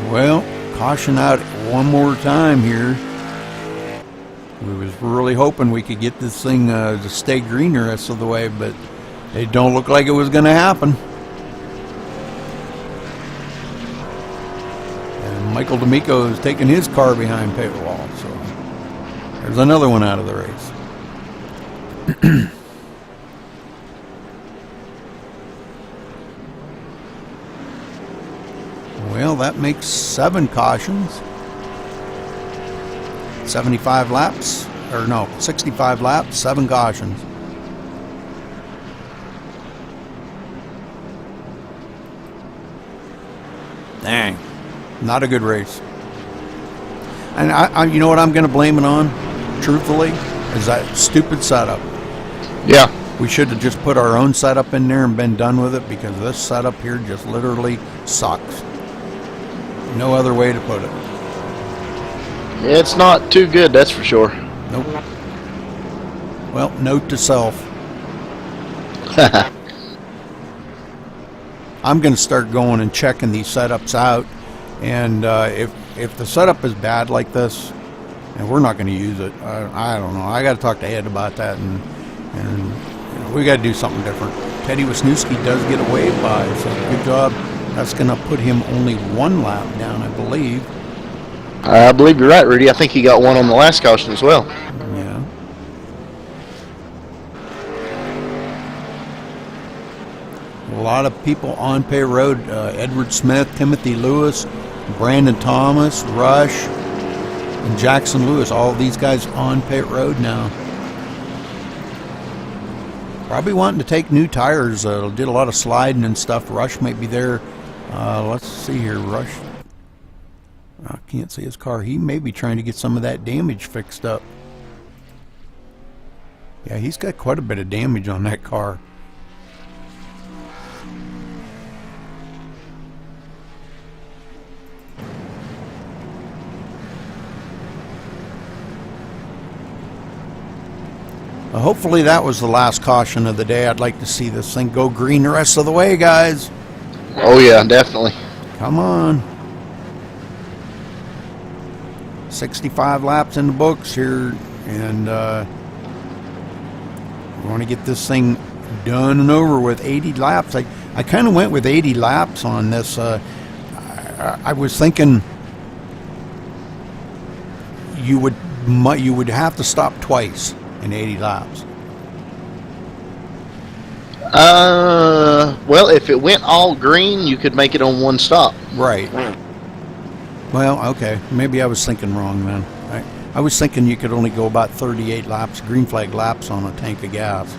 Well, caution out one more time here. We was really hoping we could get this thing to stay green the rest of the way, but it don't look like it was going to happen. And Michael D'Amico is taking his car behind pit wall, so there's another one out of the race. Well, that makes 7 cautions. 75 laps, or no, 65 laps, 7 cautions. Dang, not a good race. And I you know what I'm going to blame it on, truthfully, is that stupid setup. Yeah. We should have just put our own setup in there and been done with it, because this setup here just literally sucks. No other way to put it. It's not too good, that's for sure. Nope. Well, note to self. I'm going to start going and checking these setups out, and if the setup is bad like this, and we're not going to use it, I don't know. I got to talk to Ed about that, and you know, we got to do something different. Teddy Wisniewski does get a wave by, so good job, That's going to put him only 1 lap down, I believe. I believe you're right, Rudy. I think he got 1 on the last caution as well. Yeah. A lot of people on pit road. Edward Smith, Timothy Lewis, Brandon Thomas, Rush, and Jackson Lewis. All these guys on pit road now. Probably wanting to take new tires. Did a lot of sliding and stuff. Rush might be there. Let's see here. Rush. I can't see his car. He may be trying to get some of that damage fixed up. Yeah, he's got quite a bit of damage on that car. Hopefully that was the last caution of the day. I'd like to see this thing go green the rest of the way, guys. Oh yeah, definitely. Come on. 65 laps in the books here, and we want to get this thing done and over with. 80 laps. I kind of went with 80 laps on this. I was thinking you would have to stop twice in 80 laps. Well, if it went all green, you could make it on 1 stop. Right. Well, okay. Maybe I was thinking wrong then. I was thinking you could only go about 38 laps, green flag laps on a tank of gas.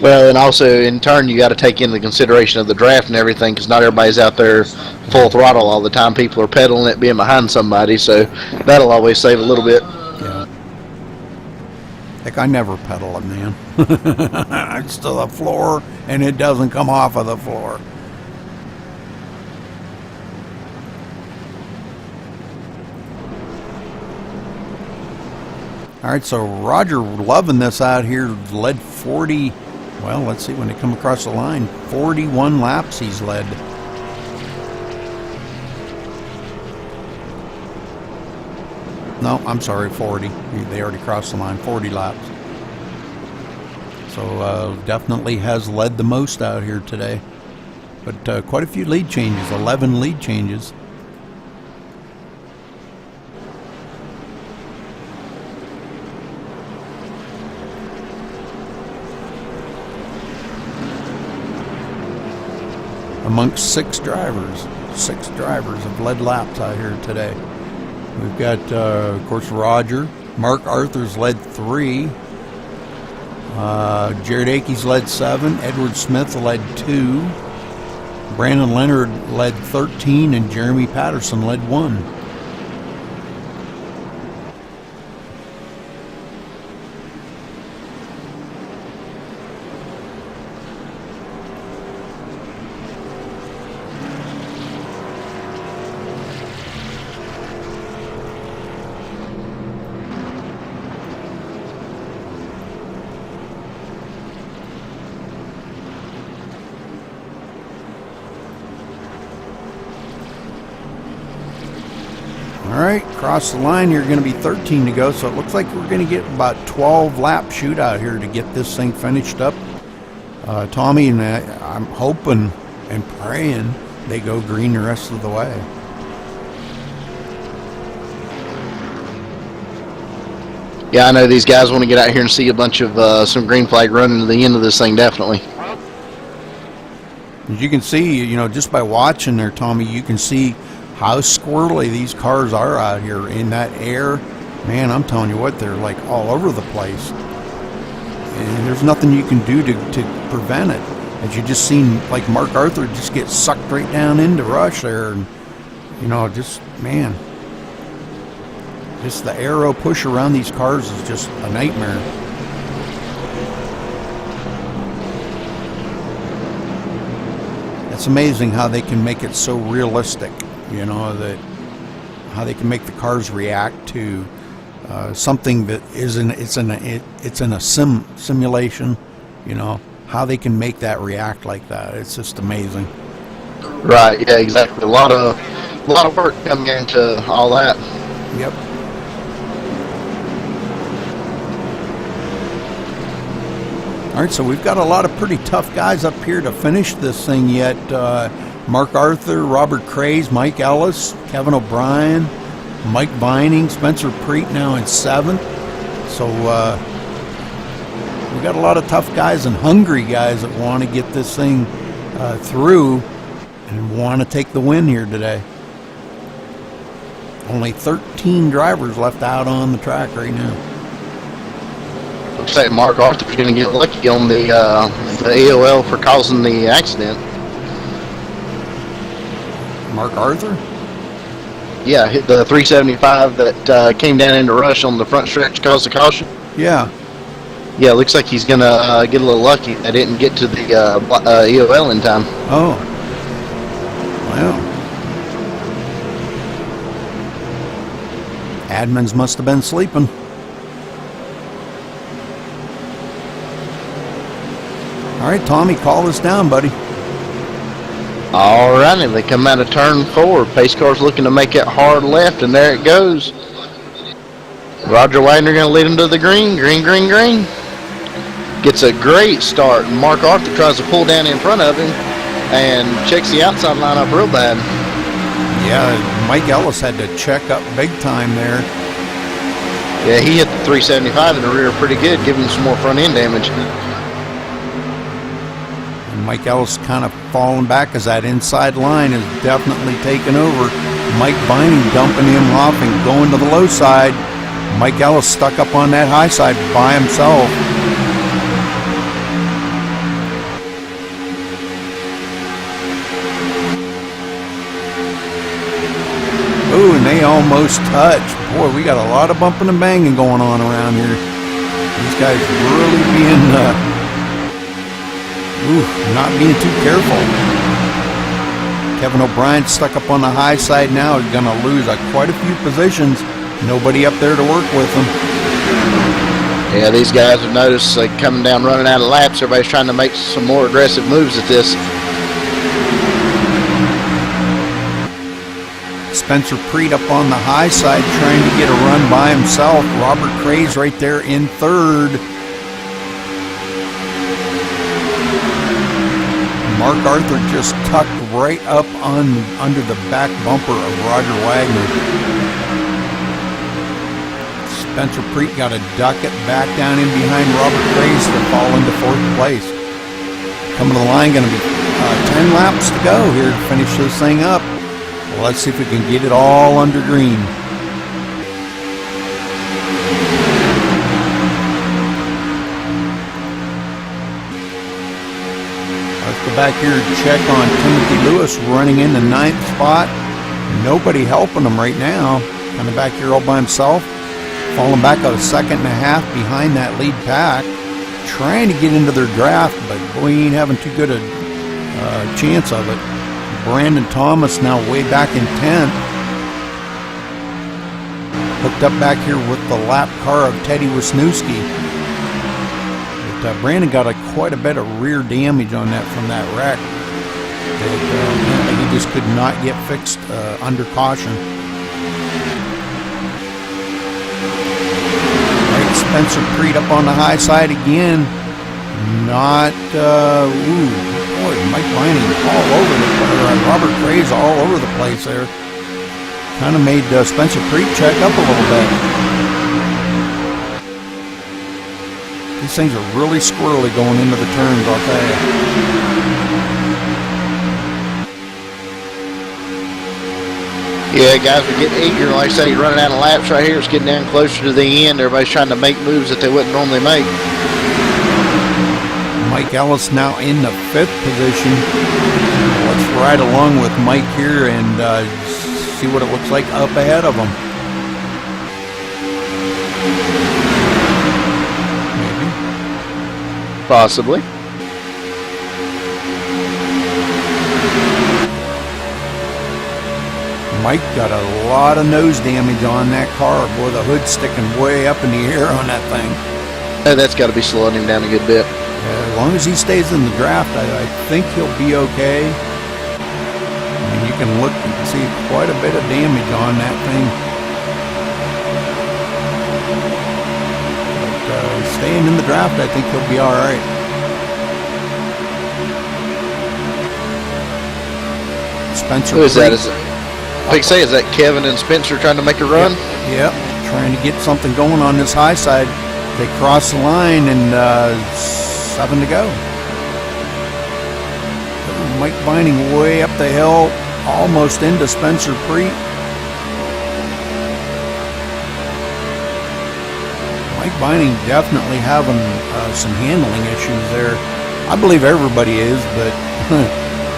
Well, and also in turn, you got to take into consideration of the draft and everything, because not everybody's out there full throttle all the time. People are pedaling it, being behind somebody, so that'll always save a little bit. Yeah. Like, I never pedal it, man. It's to the floor, and it doesn't come off of the floor. All right, so Roger loving this out here, led 40, well, let's see when they come across the line, 41 laps he's led. No, I'm sorry, 40. They already crossed the line, 40 laps. So definitely has led the most out here today. But quite a few lead changes, 11 lead changes. Amongst 6 drivers. 6 drivers have led laps out here today. We've got, of course, Roger. Mark Arthur's led 3. Jared Akey's led 7. Edward Smith led 2. Brandon Leonard led 13. And Jeremy Patterson led 1. All right, across the line here, going to be 13 to go, so it looks like we're going to get about 12 lap shootout here to get this thing finished up. Tommy and I'm hoping and praying they go green the rest of the way. Yeah, I know these guys want to get out here and see a bunch of some green flag running to the end of this thing, definitely. As you can see, you know, just by watching there, Tommy, you can see how squirrely these cars are out here in that air. Man, I'm telling you what, they're like all over the place. And there's nothing you can do to prevent it. As you just seen, like Mark Arthur just get sucked right down into Rush there. And, you know, just, man, just the aero push around these cars is just a nightmare. It's amazing how they can make it so realistic. You know, that how they can make the cars react to something that it's in a simulation. You know, how they can make that react like that. It's just amazing. Right. Yeah. Exactly. A lot of work coming into all that. Yep. All right, so we've got a lot of pretty tough guys up here to finish this thing yet. Mark Arthur, Robert Craze, Mike Ellis, Kevin O'Brien, Mike Vining, Spencer Preet now in 7th. So we got a lot of tough guys and hungry guys that want to get this thing through and want to take the win here today. Only 13 drivers left out on the track right now. Looks like Mark Arthur's going to get lucky on the AOL for causing the accident. Mark Arthur? Yeah, hit the 375 that came down into Rush on the front stretch, caused the caution. Yeah. Yeah, looks like he's going to get a little lucky. I didn't get to the EOL in time. Oh. Wow. Admins must have been sleeping. All right, Tommy, call this down, buddy. All righty, they come out of turn 4. Pace car's looking to make it hard left, and there it goes. Roger Wagner going to lead him to the green. Green. Gets a great start. Mark Arthur tries to pull down in front of him and checks the outside line up real bad. Yeah, Mike Ellis had to check up big time there. Yeah, he hit the 375 in the rear pretty good, giving him some more front end damage. Mike Ellis kind of falling back as that inside line is definitely taken over. Mike Vining dumping him off and going to the low side. Mike Ellis stuck up on that high side by himself. Ooh, and they almost touched. Boy, we got a lot of bumping and banging going on around here. These guys really being... not being too careful. Kevin O'Brien stuck up on the high side now. He's going to lose quite a few positions. Nobody up there to work with him. Yeah, these guys have noticed coming down running out of laps. Everybody's trying to make some more aggressive moves at this. Spencer Preet up on the high side trying to get a run by himself. Robert Craze right there in 3rd. Mark Arthur just tucked right up under the back bumper of Roger Wagner. Spencer Preet got to duck it back down in behind Robert Craze to fall into 4th place. Coming to the line, going to be 10 laps to go here to finish this thing up. Well, let's see if we can get it all under green. Back here to check on Timothy Lewis running in the 9th spot. Nobody helping him right now. Kind of back here all by himself. Falling back a 1.5 seconds behind that lead pack. Trying to get into their draft, but boy, he ain't having too good a chance of it. Brandon Thomas now way back in 10th. Hooked up back here with the lap car of Teddy Wisniewski. Brandon got quite a bit of rear damage on that from that wreck. He just could not get fixed under caution. Right, Spencer Preet up on the high side again. Not, boy, Mike Vining all over the place. Robert Craze all over the place there. Kind of made Spencer Preet check up a little bit. These things are really squirrely going into the turns, I'll tell you. Yeah, guys are getting eager. Like I say, you're running out of laps right here. It's getting down closer to the end. Everybody's trying to make moves that they wouldn't normally make. Mike Ellis now in the 5th position. Let's ride along with Mike here and see what it looks like up ahead of him. Possibly. Mike got a lot of nose damage on that car. Boy, the hood's sticking way up in the air on that thing. That's got to be slowing him down a good bit. As long as he stays in the draft, I think he'll be okay. I mean, you can look and see quite a bit of damage on that thing. Staying in the draft, I think he'll be all right. Spencer. Who is that? Creek. Is it? Big say, is that Kevin and Spencer trying to make a run? Yep. Trying to get something going on this high side. They cross the line and 7 to go. Mike Vining way up the hill, almost into Spencer Creek. Mike Vining definitely having some handling issues there. I believe everybody is, but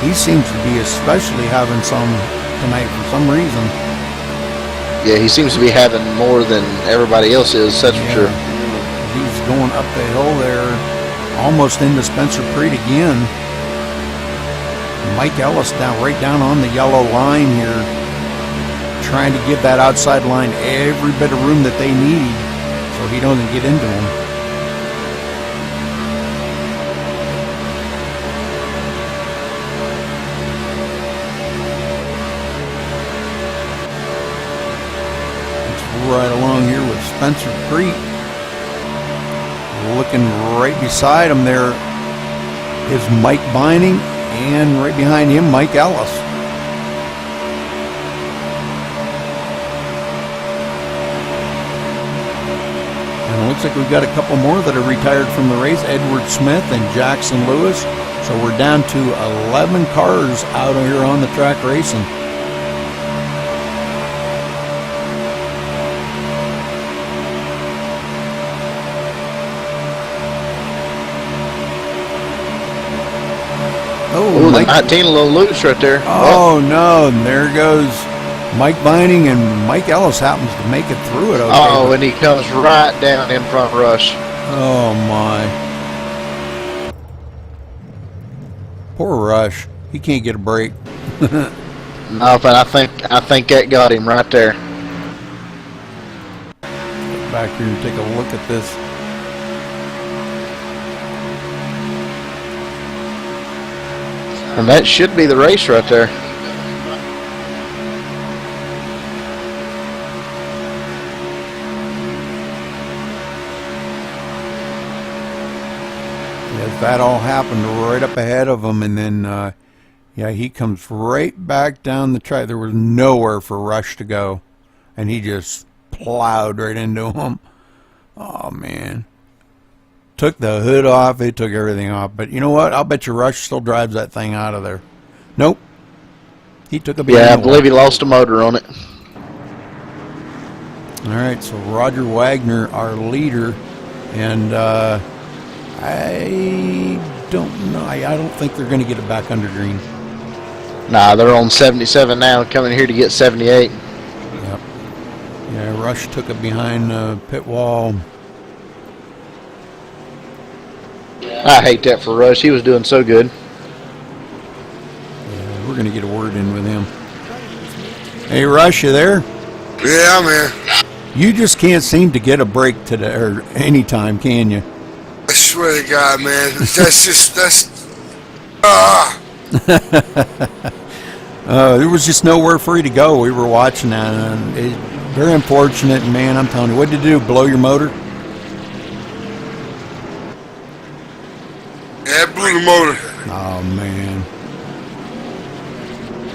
he seems to be especially having some tonight for some reason. Yeah, he seems to be having more than everybody else is, that's for sure. He's going up the hill there, almost into Spencer Creek again. Mike Ellis right down on the yellow line here, trying to give that outside line every bit of room that they need so he doesn't get into them. It's right along here with Spencer Creek. Looking right beside him there is Mike Vining, and right behind him, Mike Ellis. And it looks like we've got a couple more that are retired from the race, Edward Smith and Jackson Lewis. So we're down to 11 cars out here on the track racing. Oh, the 19 a little loose right there. Oh, no, and there goes Mike Vining, and Mike Ellis happens to make it through it. Okay, oh, and he comes right down in front of Rush. Oh, my. Poor Rush. He can't get a break. No, but I think that got him right there. Back here and take a look at this. And that should be the race right there. Yes, that all happened right up ahead of him, and then, yeah, he comes right back down the track. There was nowhere for Rush to go, and he just plowed right into him. Oh, man. Took the hood off. It took everything off. But you know what? I'll bet you Rush still drives that thing out of there. Nope. He took a big Yeah, I believe he lost a motor on it. All right, so Roger Wagner, our leader, and I don't know. I don't think they're going to get it back under green. Nah, they're on 77 now, coming here to get 78. Yep. Yeah, Rush took it behind the pit wall. I hate that for Rush. He was doing so good. Yeah, we're going to get a word in with him. Hey, Rush, you there? Yeah, man. You just can't seem to get a break today or anytime, can you? I swear to God, man. There was just nowhere for you to go. We were watching that, and very unfortunate. And man, I'm telling you, what did you do? Blow your motor? Yeah, it blew the motor. Oh man.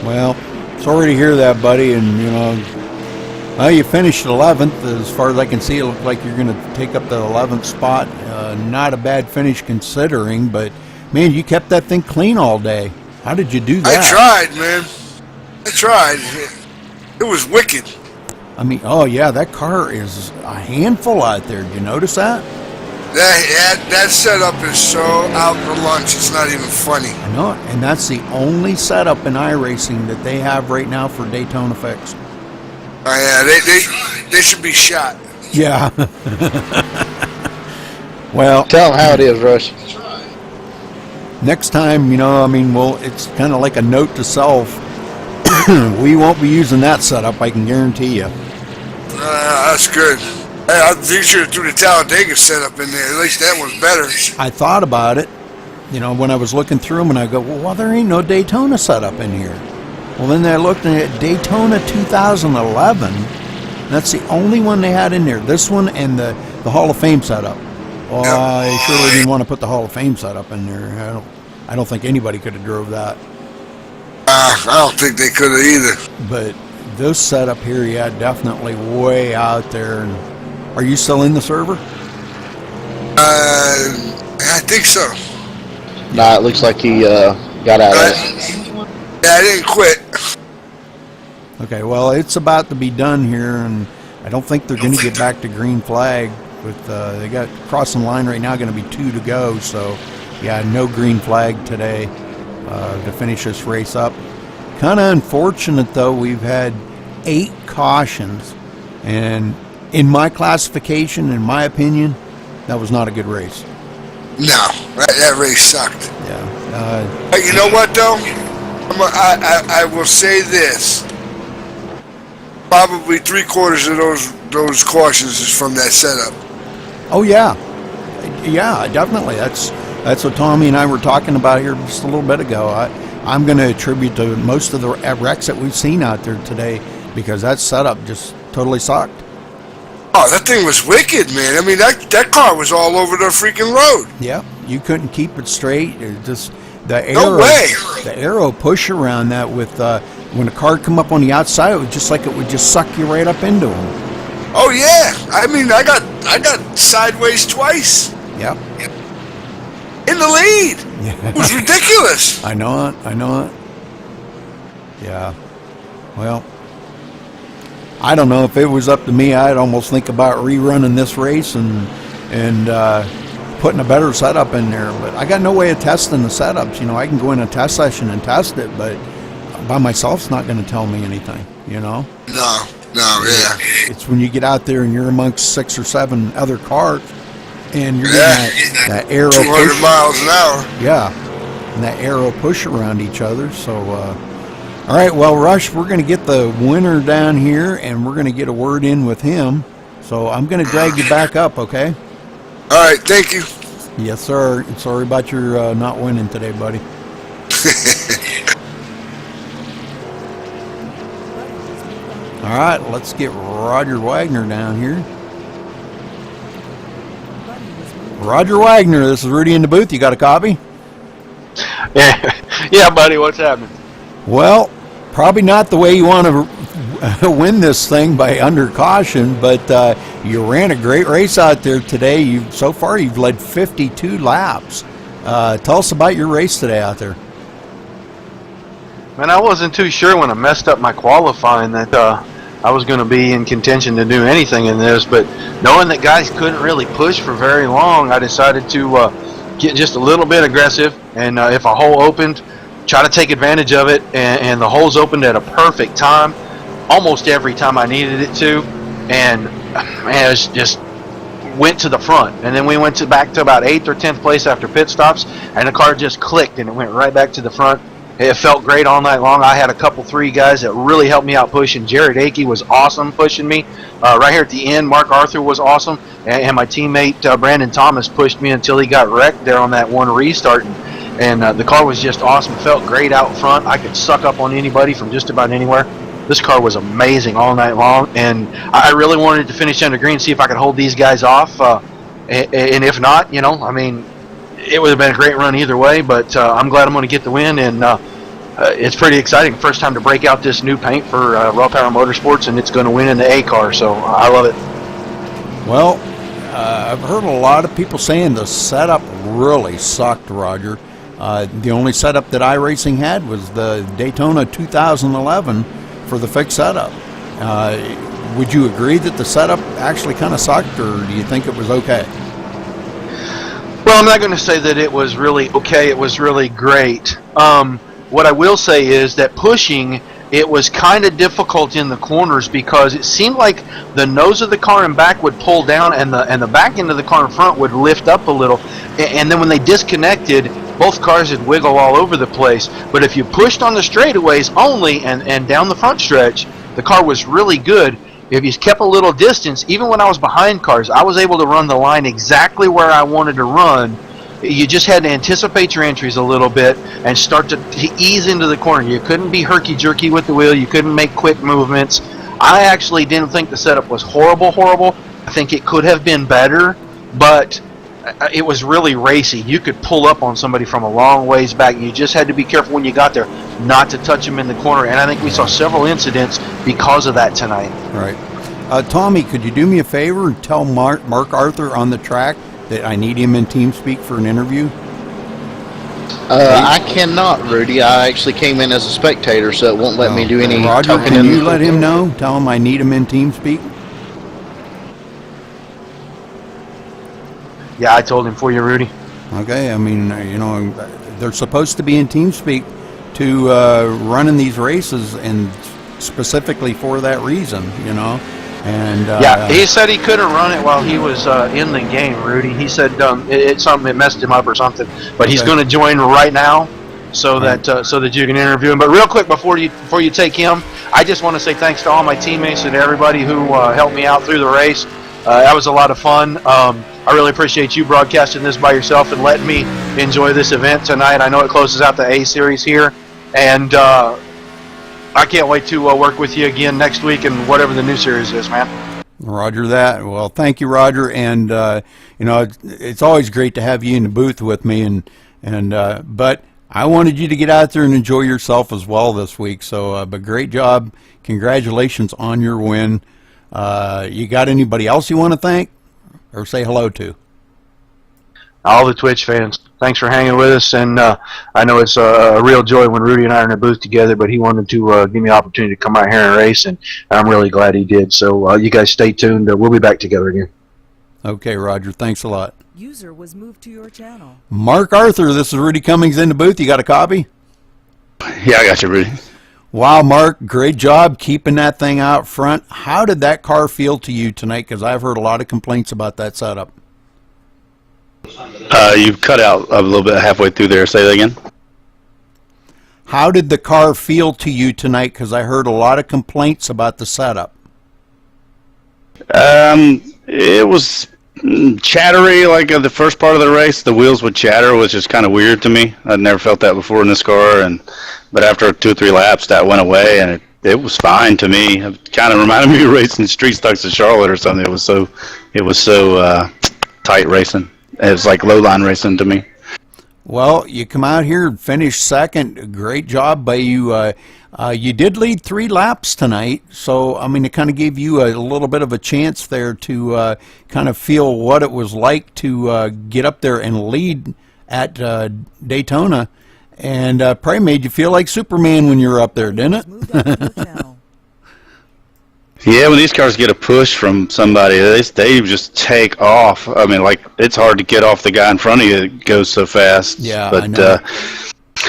Well, sorry to hear that, buddy. And you know, well, you finished 11th. As far as I can see, it looked like you're going to take up the 11th spot. Not a bad finish considering, but man, you kept that thing clean all day. How did you do that? I tried, man. I tried. It was wicked. I mean, oh yeah, that car is a handful out there. Did you notice that? That setup is so out for lunch, it's not even funny. I know it, and that's the only setup in iRacing that they have right now for Daytona Fix. Oh yeah, they should be shot. Yeah. Well, Tell them how it is, Rush. next time, you know, I mean, well, it's kind of like a note to self. We won't be using that setup, I can guarantee you. That's good. Hey, I think you should have threw the Talladega setup in there. At least that was better. I thought about it, you know, when I was looking through them, and I go, well, there ain't no Daytona setup in here. Well, then I looked at Daytona 2011. That's the only one they had in there. This one and the Hall of Fame setup. Well, I surely didn't want to put the Hall of Fame setup in there. I don't think anybody could have drove that. I don't think they could have either. But this setup here, yeah, definitely way out there. And are you still in the server? I think so. Nah, it looks like he got out of it. Yeah, I didn't quit. Okay, well, it's about to be done here, and I don't think they're going to get back to green flag. With they got crossing line right now, going to be 2 to go. So, yeah, no green flag today to finish this race up. Kind of unfortunate, though. We've had 8 cautions, and in my classification, in my opinion, that was not a good race. No, that race sucked. Yeah. But you know what, though? I will say this. Probably 3/4 of those cautions is from that setup. Oh yeah, yeah, definitely. That's what Tommy and I were talking about here just a little bit ago. I'm going to attribute to most of the wrecks that we've seen out there today because that setup just totally sucked. Oh, that thing was wicked, man. I mean, that car was all over the freaking road. Yeah, you couldn't keep it straight. It just the arrow push around that with when a car come up on the outside, it was just like it would just suck you right up into them. Oh yeah, I mean, I got sideways twice. Yep. In the lead. Yeah. It was ridiculous. I know it. Yeah. Well, I don't know. If it was up to me, I'd almost think about rerunning this race and putting a better setup in there. But I got no way of testing the setups. You know, I can go in a test session and test it, but by myself, it's not going to tell me anything. You know? No, yeah. It's when you get out there and you're amongst 6 or 7 other cars, and you're getting that arrow 200 push. miles an hour. Yeah, and that arrow push around each other. So, all right, well, Rush, we're going to get the winner down here, and we're going to get a word in with him. So I'm going to drag you back up, okay? All right, thank you. Yes, sir. Sorry about your not winning today, buddy. All right, let's get Roger Wagner down here. Roger Wagner, this is Rudy in the booth. You got a copy? Yeah, buddy, what's happening? Well, probably not the way you want to win this thing by under caution, but you ran a great race out there today. So far, you've led 52 laps. Tell us about your race today out there. Man, I wasn't too sure when I messed up my qualifying that I was going to be in contention to do anything in this, but knowing that guys couldn't really push for very long, I decided to get just a little bit aggressive, and if a hole opened, try to take advantage of it, and the holes opened at a perfect time, almost every time I needed it to, and man, it was just went to the front, and then we went back to about 8th or 10th place after pit stops, and the car just clicked, and it went right back to the front. It felt great all night long. I had a couple 3 guys that really helped me out pushing. Jared Akey was awesome pushing me. Right here at the end, Mark Arthur was awesome. And my teammate Brandon Thomas pushed me until he got wrecked there on that one restart. And the car was just awesome. Felt great out front. I could suck up on anybody from just about anywhere. This car was amazing all night long. And I really wanted to finish under green, see if I could hold these guys off. And if not, you know, I mean, it would have been a great run either way, but I'm glad I'm going to get the win, and it's pretty exciting. First time to break out this new paint for Raw Power Motorsports, and it's going to win in the A car, so I love it. Well, I've heard a lot of people saying the setup really sucked, Roger. The only setup that iRacing had was the Daytona 2011 for the fixed setup. Would you agree that the setup actually kind of sucked, or do you think it was okay? Well, I'm not going to say that it was really okay. It was really great. What I will say is that pushing, it was kind of difficult in the corners because it seemed like the nose of the car in back would pull down and the back end of the car in front would lift up a little. And then when they disconnected, both cars would wiggle all over the place. But if you pushed on the straightaways only and down the front stretch, the car was really good. If you kept a little distance, even when I was behind cars, I was able to run the line exactly where I wanted to run. You just had to anticipate your entries a little bit and start to ease into the corner. You couldn't be herky-jerky with the wheel. You couldn't make quick movements. I actually didn't think the setup was horrible. I think it could have been better, but it was really racy. You could pull up on somebody from a long ways back. You just had to be careful when you got there not to touch them in the corner. And I think we saw several incidents because of that tonight. Right. Tommy, could you do me a favor and tell Mark Arthur on the track that I need him in TeamSpeak for an interview? I cannot, Rudy. I actually came in as a spectator, so it won't let me do any Roger, talking. can you let him know? Tell him I need him in TeamSpeak? Yeah, I told him for you, Rudy. Okay, I mean, you know, they're supposed to be in TeamSpeak to running these races, and specifically for that reason, you know. And yeah, he said he couldn't run it while he was in the game, Rudy. He said it's something that messed him up or something. But he's going to join right now, so that you can interview him. But real quick before you take him, I just want to say thanks to all my teammates and everybody who helped me out through the race. That was a lot of fun. I really appreciate you broadcasting this by yourself and letting me enjoy this event tonight. I know it closes out the A series here, and I can't wait to work with you again next week and whatever the new series is, man. Roger that. Well, thank you, Roger. And you know, it's always great to have you in the booth with me. But I wanted you to get out there and enjoy yourself as well this week. So, but great job. Congratulations on your win. You got anybody else you want to thank or say hello to? All the Twitch fans, thanks for hanging with us, and I know it's a real joy when Rudy and I are in the booth together, but he wanted to give me an opportunity to come out here and race, and I'm really glad he did. So you guys stay tuned. We'll be back together again. Okay, Roger, thanks a lot. User was moved to your channel. Mark Arthur, this is Rudy Cummings in the booth. You got a copy? Yeah, I got you, Rudy. Wow, Mark, great job keeping that thing out front. How did that car feel to you tonight? Because I've heard a lot of complaints about that setup. You cut out a little bit halfway through there. Say that again. How did the car feel to you tonight? Because I heard a lot of complaints about the setup. It was chattery like the first part of the race. The wheels would chatter, which is kind of weird to me. I'd never felt that before in this car, but after 2 or 3 laps, that went away, and it was fine to me. It kind of reminded me of racing street stocks at Charlotte or something. It was so tight racing. It was like low line racing to me. Well, you come out here and finish second. Great job by you. You did lead 3 laps tonight, so I mean, it kind of gave you a little bit of a chance there to kind of feel what it was like to get up there and lead at Daytona, and probably made you feel like Superman when you were up there, didn't it? Yeah, when these cars get a push from somebody, they just take off. I mean, like, it's hard to get off the guy in front of you that goes so fast. Yeah, but I know.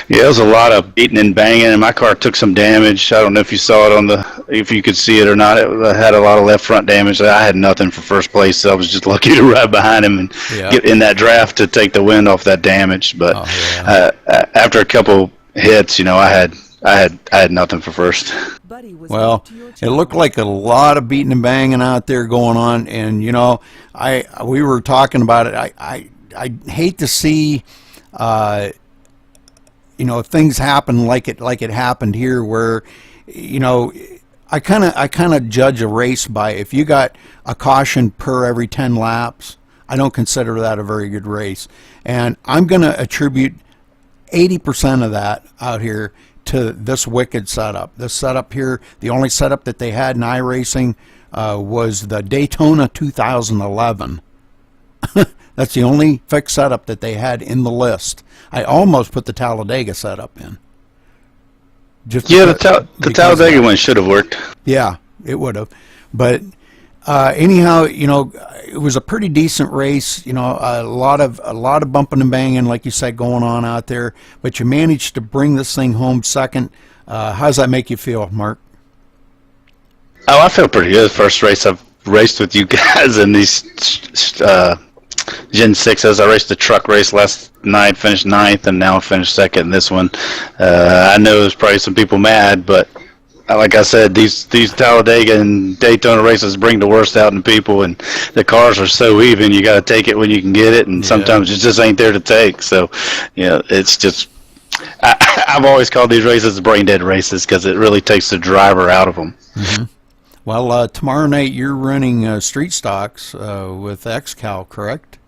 yeah, it was a lot of beating and banging, and my car took some damage. I don't know if you saw it if you could see it or not. It had a lot of left front damage. I had nothing for first place, so I was just lucky to ride behind him and get in that draft to take the wind off that damage. But after a couple hits, you know, I had nothing for first. Well, it looked like a lot of beating and banging out there going on, and you know, we were talking about it. I hate to see, you know, things happen like it happened here, where, you know, I kind of judge a race by if you got a caution per every 10 laps. I don't consider that a very good race, and I'm going to attribute 80% of that out here to this wicked setup. This setup here, the only setup that they had in iRacing was the Daytona 2011. That's the only fixed setup that they had in the list. I almost put the Talladega setup in. The Talladega one should have worked. Yeah, it would have. But anyhow, you know, it was a pretty decent race. You know, a lot of bumping and banging, like you said, going on out there. But you managed to bring this thing home second. How does that make you feel, Mark? Oh, I feel pretty good. First race I've raced with you guys in these Gen 6s. I raced the truck race last night, finished 9th, and now I finished second in this one. I know there's probably some people mad, but like I said, these Talladega and Daytona races bring the worst out in people, and the cars are so even. You got to take it when you can get it, and sometimes it just ain't there to take. So, you know, it's just I've always called these races brain dead races because it really takes the driver out of them. Mm-hmm. Well, tomorrow night you're running street stocks with XCal, correct?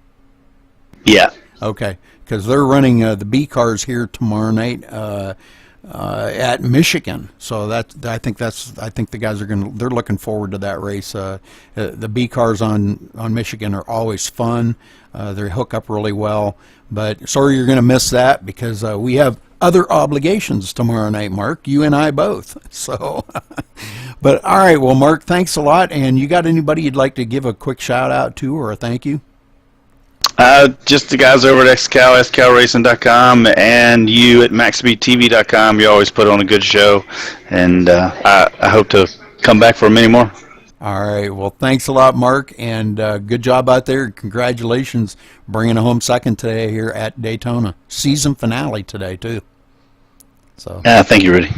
Yeah. Okay, because they're running the B cars here tomorrow night at Michigan. So I think the guys they're looking forward to that race. The B cars on Michigan are always fun. They hook up really well. But sorry you're going to miss that because we have other obligations tomorrow night, Mark. You and I both. So, but all right. Well, Mark, thanks a lot. And you got anybody you'd like to give a quick shout out to or a thank you? Just the guys over at XCal, SCalRacing.com, and you at MaxSpeedTV.com. You always put on a good show, and I hope to come back for many more. All right. Well, thanks a lot, Mark, and good job out there. Congratulations bringing it home second today here at Daytona. Season finale today, too. So. Thank you, Rudy.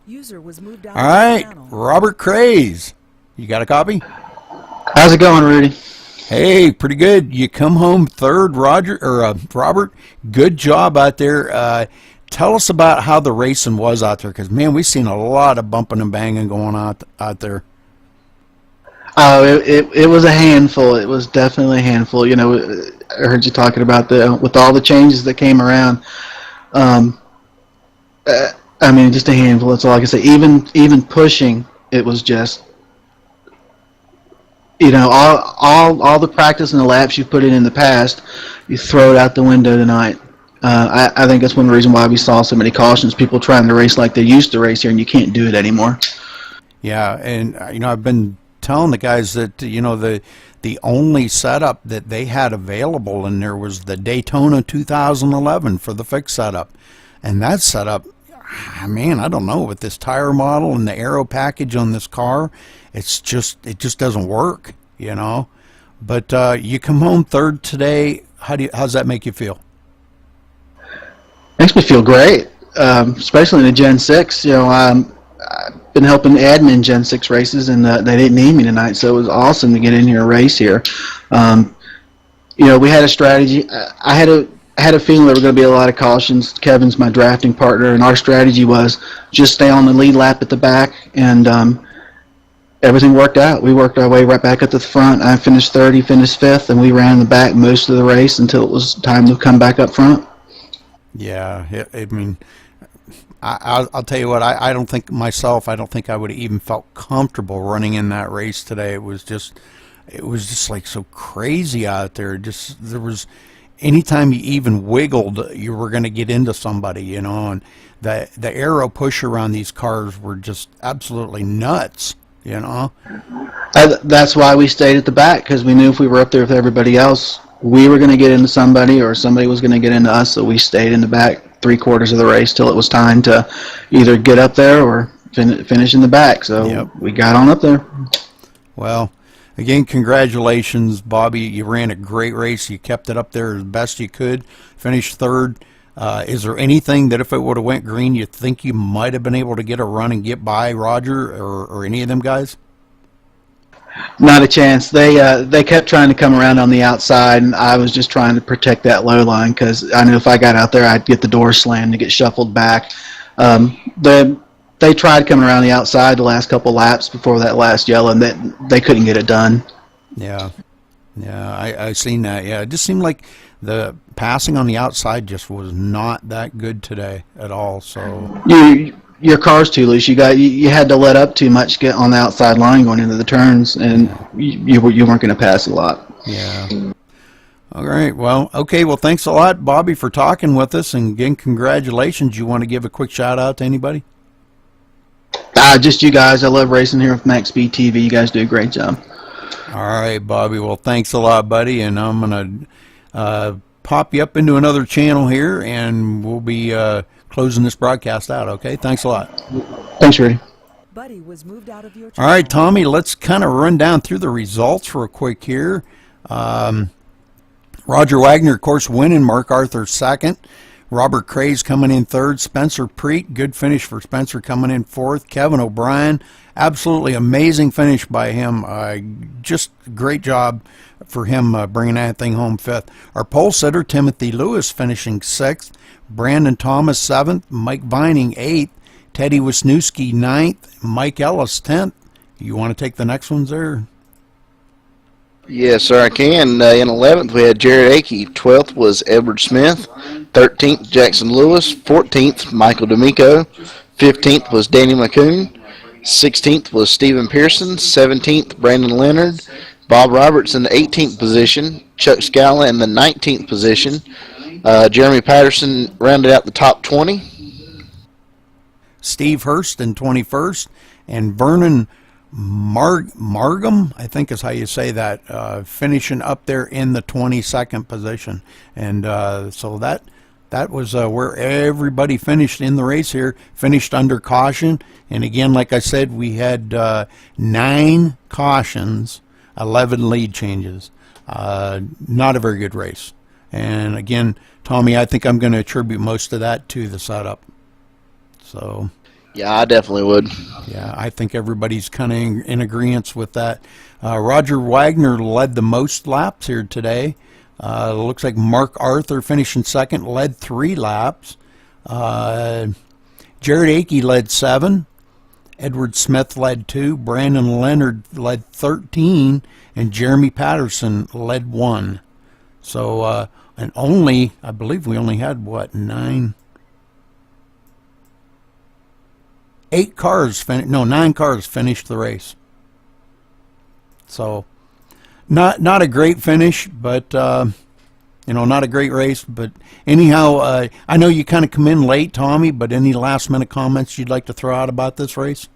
User was moved out All of right. the channel. Robert Craze. You got a copy? How's it going, Rudy? Hey, pretty good. You come home third, Robert. Good job out there. Tell us about how the racing was out there, because man, we've seen a lot of bumping and banging going on out there. Oh, it was a handful. It was definitely a handful. You know, I heard you talking about with all the changes that came around. I mean, just a handful. That's all I can say. Even pushing, it was just, you know, all the practice and the laps you put in the past, you throw it out the window tonight. I think that's one reason why we saw so many cautions. People trying to race like they used to race here, and you can't do it anymore. Yeah, and you know, I've been telling the guys that you know the only setup that they had available in there was the Daytona 2011 for the fixed setup, and that setup, man, I don't know, with this tire model and the aero package on this car, it just doesn't work, you know. But you come home third today. How's that make you feel? Makes me feel great, especially in the Gen 6. You know, I've been helping admin Gen 6 races, and they didn't need me tonight, so it was awesome to get in here and race here. You know, we had a strategy. I had a feeling there were going to be a lot of cautions. Kevin's my drafting partner, and our strategy was just stay on the lead lap at the back, and everything worked out. We worked our way right back at the front. I finished third, he finished fifth, and we ran the back most of the race until it was time to come back up front. Yeah, I mean, I'll tell you what, I don't think myself, I don't think I would have even felt comfortable running in that race today. It was just like so crazy out there. There was, anytime you even wiggled, you were going to get into somebody, you know, and the aero push around these cars were just absolutely nuts, you know. That's why we stayed at the back, because we knew if we were up there with everybody else, we were going to get into somebody or somebody was going to get into us, so we stayed in the back 3/4 of the race till it was time to either get up there or finish in the back. So we got on up there. Well, again, congratulations, Bobby. You ran a great race. You kept it up there as best you could. Finished third. Is there anything that if it would have went green, you think you might have been able to get a run and get by Roger or any of them guys? Not a chance. They kept trying to come around on the outside, and I was just trying to protect that low line because I knew if I got out there, I'd get the door slammed and get shuffled back. They tried coming around the outside the last couple laps before that last yellow, and they couldn't get it done. Yeah, I seen that. Yeah, it just seemed like the passing on the outside just was not that good today at all. So your car's too loose. You had to let up too much, get on the outside line going into the turns, and you weren't going to pass a lot. Yeah. All right. Well, okay. Well, thanks a lot, Bobby, for talking with us, and again, congratulations. You want to give a quick shout out to anybody? Just you guys. I love racing here with MaxSpeedTV. You guys do a great job. All right, Bobby. Well, thanks a lot, buddy, and I'm gonna pop you up into another channel here, and we'll be closing this broadcast out. Okay. Thanks a lot. Thanks, Rudy. Buddy was moved out of your All channel. right, Tommy. Let's kind of run down through the results real quick here. Roger Wagner, of course, winning. Mark Arthur second. Robert Craze coming in third. Spencer Preet, good finish for Spencer, coming in fourth. Kevin O'Brien, absolutely amazing finish by him. Just great job for him bringing that thing home fifth. Our pole sitter, Timothy Lewis, finishing sixth. Brandon Thomas seventh. Mike Vining eighth. Teddy Wisniewski ninth. Mike Ellis 10th. You want to take the next ones there? Yes, sir, I can. In 11th, we had Jared Akey. 12th was Edward Smith. 13th, Jackson Lewis. 14th, Michael D'Amico. 15th was Danny McCoon. 16th was Stephen Pearson. 17th, Brandon Leonard. Bob Roberts in the 18th position. Chuck Scala in the 19th position. Jeremy Patterson rounded out the top 20. Steve Hurst in 21st, and Vernon Margam, I think is how you say that, finishing up there in the 22nd position. And so that was where everybody finished in the race here, finished under caution. And again, like I said, we had 9 cautions, 11 lead changes. Not a very good race. And again, Tommy, I think I'm going to attribute most of that to the setup. So, yeah, I definitely would. Yeah, I think everybody's kind of in agreement with that. Roger Wagner led the most laps here today. Looks like Mark Arthur finishing second, led 3 laps. Jared Akey led 7. Edward Smith led 2. Brandon Leonard led 13. And Jeremy Patterson led 1. So, and only, I believe we only had, what, 9 cars finished the race. So not a great finish, but not a great race. But anyhow, I know you kind of come in late, Tommy, but any last minute comments you'd like to throw out about this race?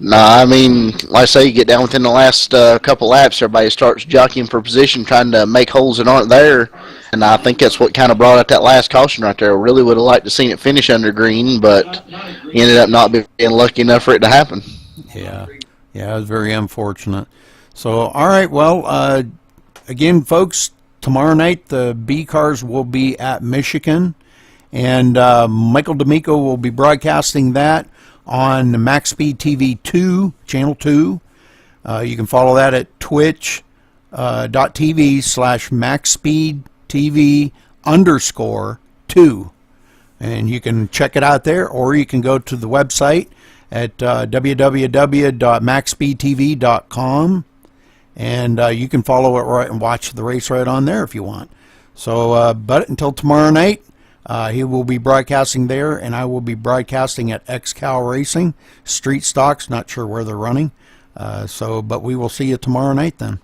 Nah, I mean, like I say, you get down within the last couple laps, everybody starts jockeying for position, trying to make holes that aren't there. And I think that's what kind of brought out that last caution right there. Really would have liked to seen it finish under green, but he ended up not being lucky enough for it to happen. Yeah, it was very unfortunate. So, all right, well, again, folks, tomorrow night the B cars will be at Michigan, and Michael D'Amico will be broadcasting that on MaxSpeedTV 2, Channel 2. You can follow that at twitch.tv/MaxSpeedTV_2. And you can check it out there, or you can go to the website at www.maxspeedtv.com, and you can follow it right and watch the race right on there if you want. So, but until tomorrow night, he will be broadcasting there, and I will be broadcasting at XCal Racing, Street Stocks, not sure where they're running. But we will see you tomorrow night then.